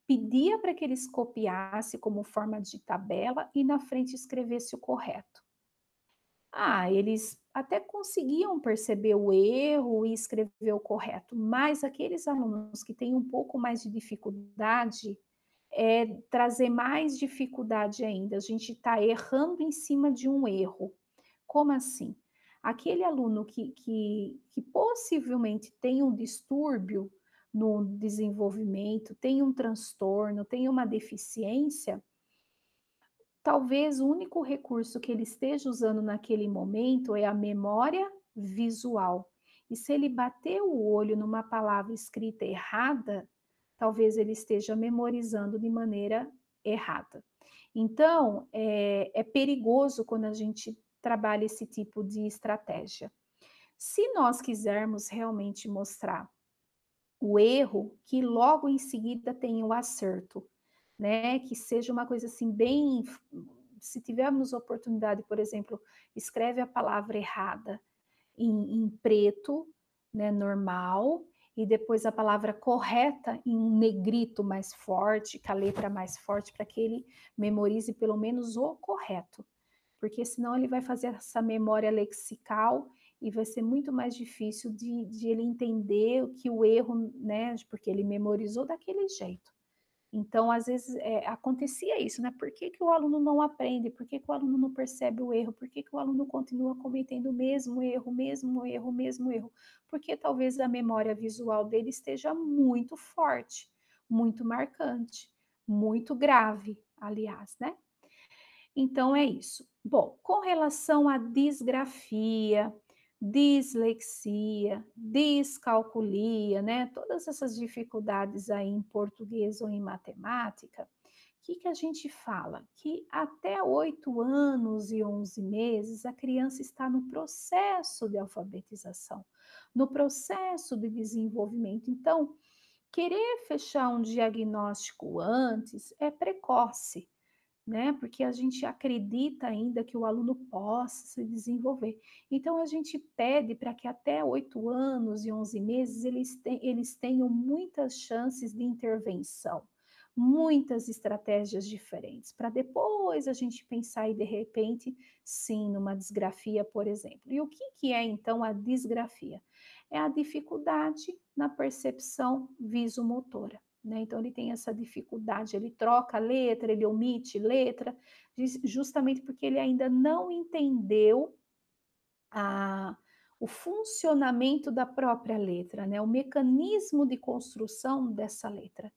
pedia para que eles copiassem como forma de tabela e na frente escrevesse o correto. Eles até conseguiam perceber o erro e escrever o correto, mas aqueles alunos que têm um pouco mais de dificuldade, trazer mais dificuldade ainda. A gente está errando em cima de um erro. Como assim? Aquele aluno que possivelmente tem um distúrbio no desenvolvimento, tem um transtorno, tem uma deficiência, talvez o único recurso que ele esteja usando naquele momento é a memória visual. E se ele bater o olho numa palavra escrita errada, talvez ele esteja memorizando de maneira errada. Então, é perigoso quando a gente trabalha esse tipo de estratégia. Se nós quisermos realmente mostrar o erro, que logo em seguida tenha o acerto, né? Que seja uma coisa assim bem. Se tivermos oportunidade, por exemplo, escreve a palavra errada em preto, né, normal, e depois a palavra correta em um negrito mais forte, com a letra mais forte, para que ele memorize pelo menos o correto. Porque senão ele vai fazer essa memória lexical e vai ser muito mais difícil de ele entender que o erro, né, porque ele memorizou daquele jeito. Então, às vezes, acontecia isso, né? Por que que o aluno não aprende? Por que que o aluno não percebe o erro? Por que que o aluno continua cometendo o mesmo erro, mesmo erro, mesmo erro? Porque talvez a memória visual dele esteja muito forte, muito marcante, muito grave, aliás, né? Então é isso. Bom, com relação à disgrafia, dislexia, descalculia, né? Todas essas dificuldades aí em português ou em matemática, o que a gente fala? Que até 8 anos e 11 meses a criança está no processo de alfabetização, no processo de desenvolvimento. Então, querer fechar um diagnóstico antes é precoce, né? Porque a gente acredita ainda que o aluno possa se desenvolver. Então, a gente pede para que até 8 anos e 11 meses eles tenham muitas chances de intervenção, muitas estratégias diferentes, para depois a gente pensar e, de repente, sim, numa disgrafia, por exemplo. E o que é, então, a disgrafia? É a dificuldade na percepção visomotora. Né? Então, ele tem essa dificuldade, ele troca letra, ele omite letra, justamente porque ele ainda não entendeu o funcionamento da própria letra, né? O mecanismo de construção dessa letra.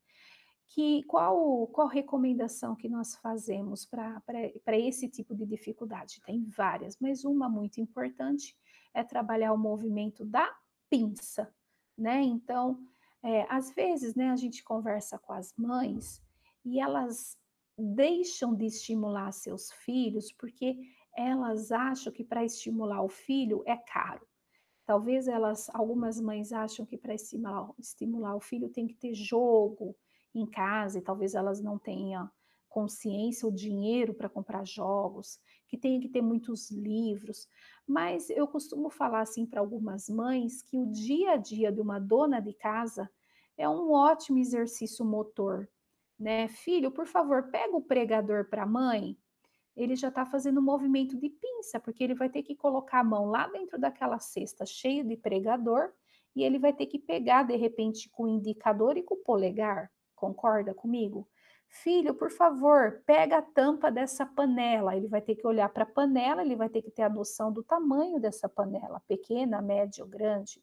Qual recomendação que nós fazemos para esse tipo de dificuldade? Tem várias, mas uma muito importante é trabalhar o movimento da pinça, né? Então, às vezes, né, a gente conversa com as mães e elas deixam de estimular seus filhos porque elas acham que para estimular o filho é caro. Talvez algumas mães acham que para estimular o filho tem que ter jogo em casa, e talvez elas não tenham consciência ou dinheiro para comprar jogos, que tem que ter muitos livros. Mas eu costumo falar assim para algumas mães que o dia a dia de uma dona de casa é um ótimo exercício motor, né? Filho, por favor, pega o pregador para a mãe. ele já está fazendo um movimento de pinça, porque ele vai ter que colocar a mão lá dentro daquela cesta cheia de pregador e ele vai ter que pegar, de repente, com o indicador e com o polegar. Concorda comigo? Filho, por favor, pega a tampa dessa panela. Ele vai ter que olhar para a panela, ele vai ter que ter a noção do tamanho dessa panela, pequena, média ou grande.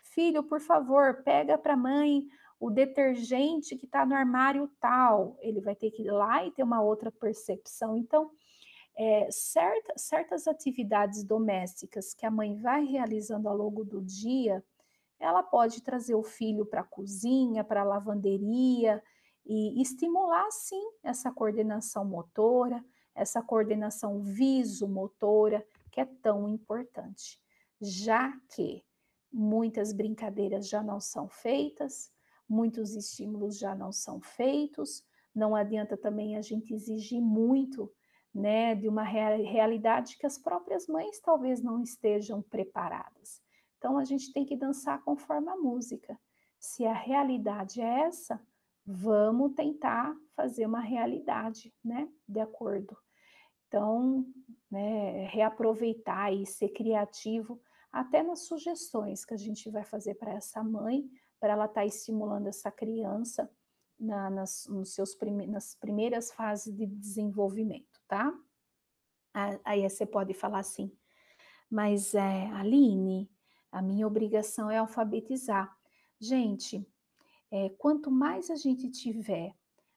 Filho, por favor, pega para a mãe o detergente que está no armário tal. Ele vai ter que ir lá e ter uma outra percepção. Então, certas atividades domésticas que a mãe vai realizando ao longo do dia, ela pode trazer o filho para a cozinha, para a lavanderia e estimular, sim, essa coordenação motora, essa coordenação visomotora, que é tão importante, já que muitas brincadeiras já não são feitas, muitos estímulos já não são feitos, não adianta também a gente exigir muito, né, de uma realidade que as próprias mães talvez não estejam preparadas. Então a gente tem que dançar conforme a música. Se a realidade é essa, vamos tentar fazer uma realidade, né, de acordo. Então, né, reaproveitar e ser criativo até nas sugestões que a gente vai fazer para essa mãe, para ela estar estimulando essa criança nas primeiras fases de desenvolvimento, tá? Aí você pode falar assim, mas Aline, a minha obrigação é alfabetizar. Gente, quanto mais a gente tiver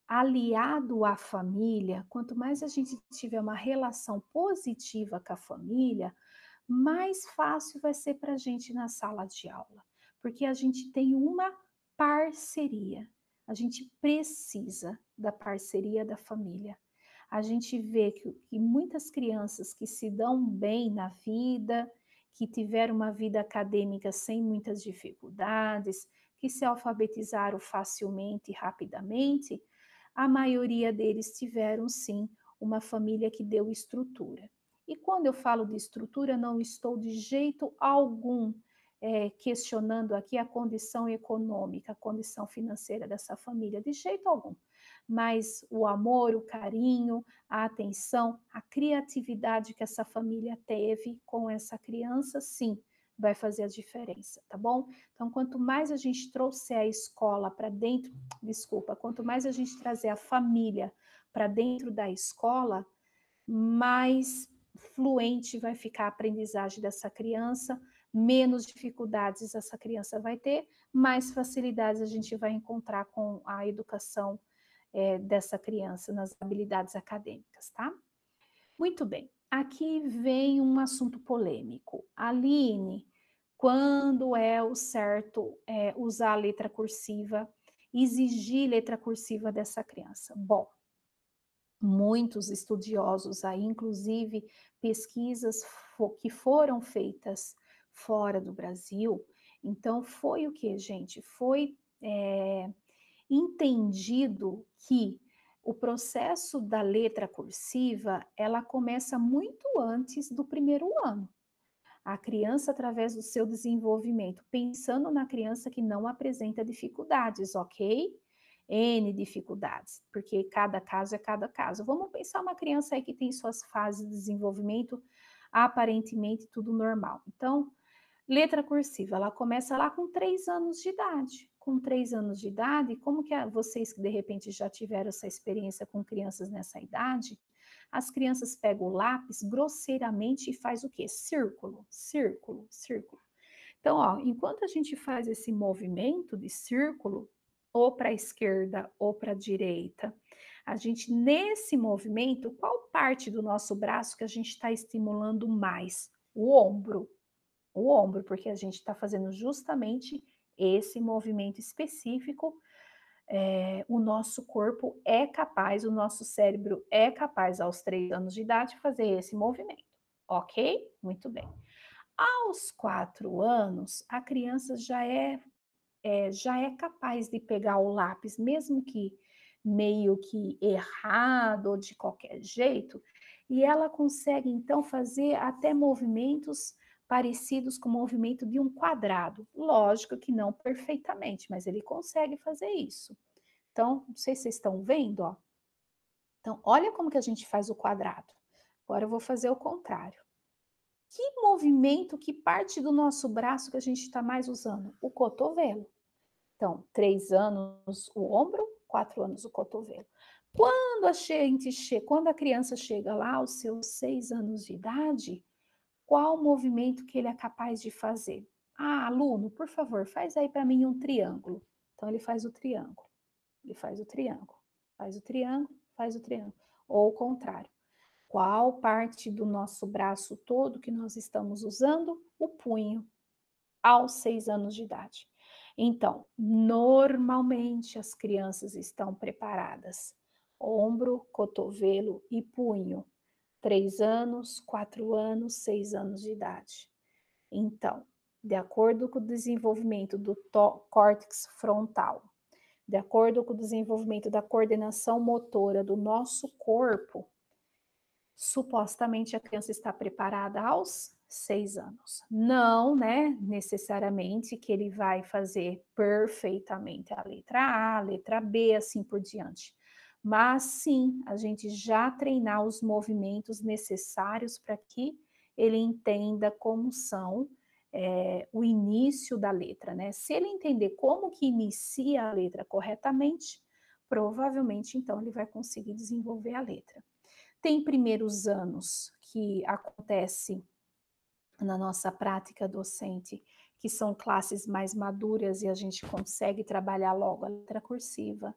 aliado à família, quanto mais a gente tiver uma relação positiva com a família, mais fácil vai ser para a gente na sala de aula, porque a gente tem uma parceria. A gente precisa da parceria da família. A gente vê que muitas crianças que se dão bem na vida, que tiveram uma vida acadêmica sem muitas dificuldades, que se alfabetizaram facilmente e rapidamente, a maioria deles tiveram sim uma família que deu estrutura. E quando eu falo de estrutura, não estou de jeito algum questionando aqui a condição econômica, a condição financeira dessa família, de jeito algum. Mas o amor, o carinho, a atenção, a criatividade que essa família teve com essa criança, sim, vai fazer a diferença, tá bom? Então, quanto mais a gente trouxer a escola para dentro, desculpa, quanto mais a gente trazer a família para dentro da escola, mais fluente vai ficar a aprendizagem dessa criança, menos dificuldades essa criança vai ter, mais facilidades a gente vai encontrar com a educação dessa criança nas habilidades acadêmicas, tá? Muito bem. Aqui vem um assunto polêmico. Aline, quando é o certo usar a letra cursiva, exigir letra cursiva dessa criança? Bom, muitos estudiosos aí, inclusive pesquisas que foram feitas fora do Brasil, então foi o que, gente? Foi entendido que o processo da letra cursiva, ela começa muito antes do primeiro ano. A criança, através do seu desenvolvimento, pensando na criança que não apresenta dificuldades, ok? N dificuldades, porque cada caso é cada caso. Vamos pensar uma criança aí que tem suas fases de desenvolvimento aparentemente tudo normal. Então, letra cursiva, ela começa lá com 3 anos de idade. Com 3 anos de idade, como que vocês que de repente já tiveram essa experiência com crianças nessa idade, as crianças pegam o lápis grosseiramente e faz o quê? Círculo, círculo, círculo. Então, ó, enquanto a gente faz esse movimento de círculo, ou para a esquerda ou para a direita, a gente, nesse movimento, qual parte do nosso braço que a gente está estimulando mais? O ombro, porque a gente está fazendo justamente esse movimento específico. O nosso corpo é capaz, o nosso cérebro é capaz, aos 3 anos de idade, fazer esse movimento, ok? Muito bem. Aos 4 anos, a criança já é capaz de pegar o lápis, mesmo que meio que errado ou de qualquer jeito, e ela consegue então fazer até movimentos parecidos com o movimento de um quadrado. Lógico que não perfeitamente, mas ele consegue fazer isso. Então, não sei se vocês estão vendo, ó. Então, olha como que a gente faz o quadrado. Agora eu vou fazer o contrário. Que movimento, que parte do nosso braço que a gente está mais usando? O cotovelo. Então, 3 anos o ombro, 4 anos o cotovelo. Quando a criança chega lá aos seus 6 anos de idade, qual movimento que ele é capaz de fazer? Ah, aluno, por favor, faz aí para mim um triângulo. Então ele faz o triângulo, ele faz o triângulo, faz o triângulo, faz o triângulo. Ou o contrário. Qual parte do nosso braço todo que nós estamos usando? O punho, aos 6 anos de idade. Então, normalmente as crianças estão preparadas. Ombro, cotovelo e punho. 3 anos, 4 anos, 6 anos de idade. Então, de acordo com o desenvolvimento do córtex frontal, de acordo com o desenvolvimento da coordenação motora do nosso corpo, supostamente a criança está preparada aos 6 anos. Não, né, necessariamente que ele vai fazer perfeitamente a letra A, a letra B, assim por diante. Mas sim, a gente já treinar os movimentos necessários para que ele entenda como são o início da letra, né? Se ele entender como que inicia a letra corretamente, provavelmente então ele vai conseguir desenvolver a letra. Tem primeiros anos que acontece na nossa prática docente, que são classes mais maduras e a gente consegue trabalhar logo a letra cursiva.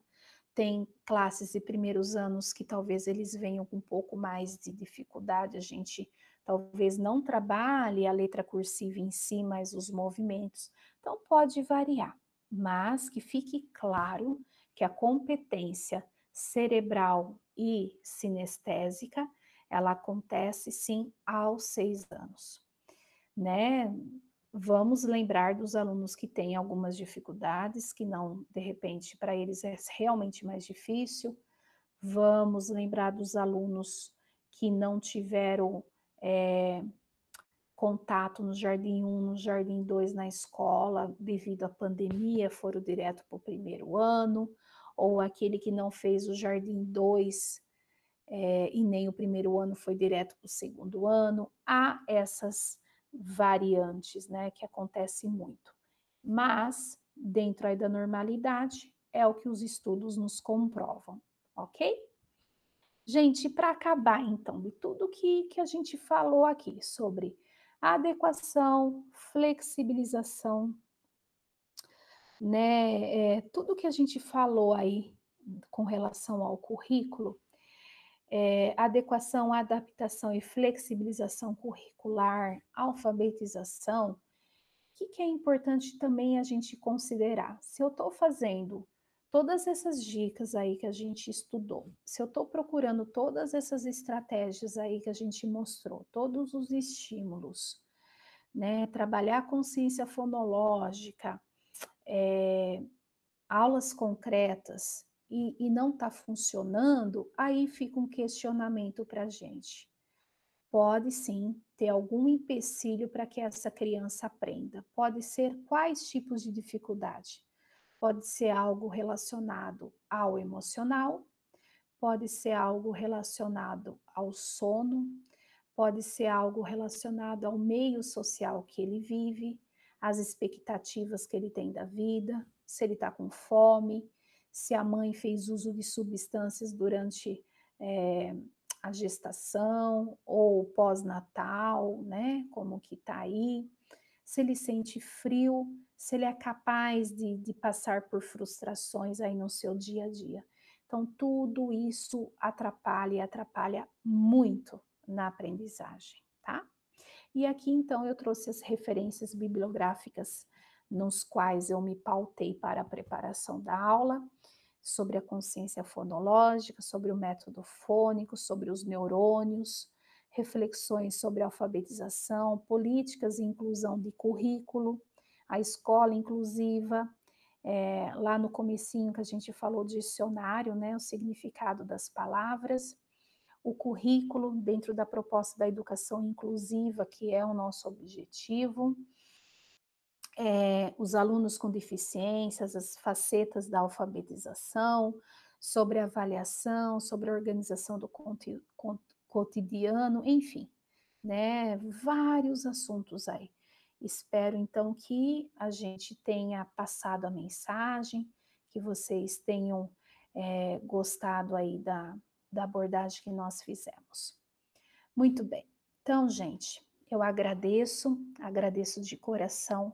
Tem classes de primeiros anos que talvez eles venham com um pouco mais de dificuldade, a gente talvez não trabalhe a letra cursiva em si, mas os movimentos. Então pode variar, mas que fique claro que a competência cerebral e sinestésica, ela acontece sim aos 6 anos, né? Vamos lembrar dos alunos que têm algumas dificuldades, que não, de repente, para eles é realmente mais difícil. Vamos lembrar dos alunos que não tiveram contato no Jardim 1, no Jardim 2 na escola, devido à pandemia, foram direto para o primeiro ano, ou aquele que não fez o Jardim 2 e nem o primeiro ano foi direto para o segundo ano. Há essas variantes, né, que acontecem muito. Mas, dentro aí da normalidade, é o que os estudos nos comprovam, ok? Gente, para acabar então de tudo que a gente falou aqui sobre adequação, flexibilização, né, tudo que a gente falou aí com relação ao currículo, adequação, adaptação e flexibilização curricular, alfabetização, o que é importante também a gente considerar? Se eu estou fazendo todas essas dicas aí que a gente estudou, se eu estou procurando todas essas estratégias aí que a gente mostrou, todos os estímulos, né? Trabalhar a consciência fonológica, aulas concretas e não está funcionando, aí fica um questionamento para a gente. Pode sim ter algum empecilho para que essa criança aprenda. Pode ser quais tipos de dificuldade? Pode ser algo relacionado ao emocional, pode ser algo relacionado ao sono, pode ser algo relacionado ao meio social que ele vive, às expectativas que ele tem da vida, se ele está com fome, se a mãe fez uso de substâncias durante a gestação ou pós-natal, né? Como que está aí, se ele sente frio, se ele é capaz de passar por frustrações aí no seu dia a dia. Então, tudo isso atrapalha e atrapalha muito na aprendizagem, tá? E aqui, então, eu trouxe as referências bibliográficas nos quais eu me pautei para a preparação da aula, sobre a consciência fonológica, sobre o método fônico, sobre os neurônios, reflexões sobre alfabetização, políticas e inclusão de currículo, a escola inclusiva, lá no comecinho que a gente falou de dicionário, né, o significado das palavras, o currículo dentro da proposta da educação inclusiva, que é o nosso objetivo, os alunos com deficiências, as facetas da alfabetização, sobre avaliação, sobre a organização do cotidiano, enfim, né? Vários assuntos aí. Espero então que a gente tenha passado a mensagem, que vocês tenham gostado aí da abordagem que nós fizemos. Muito bem. Então, gente, eu agradeço de coração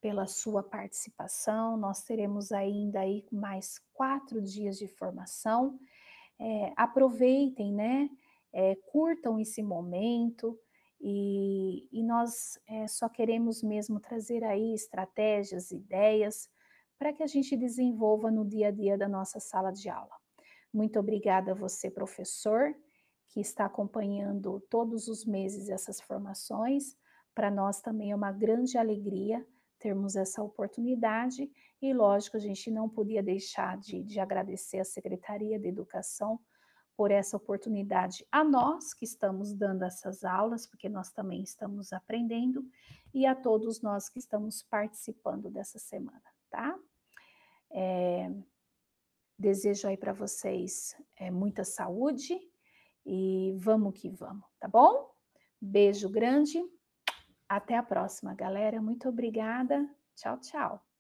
pela sua participação. Nós teremos ainda aí mais 4 dias de formação. Aproveitem, né? Curtam esse momento e nós só queremos mesmo trazer aí estratégias, ideias para que a gente desenvolva no dia a dia da nossa sala de aula. Muito obrigada a você, professor, que está acompanhando todos os meses essas formações. Para nós também é uma grande alegria termos essa oportunidade e, lógico, a gente não podia deixar de agradecer à Secretaria de Educação por essa oportunidade a nós que estamos dando essas aulas, porque nós também estamos aprendendo, e a todos nós que estamos participando dessa semana, tá? Desejo aí para vocês muita saúde e vamos que vamos, tá bom? Beijo grande, até a próxima, galera. Muito obrigada. Tchau, tchau.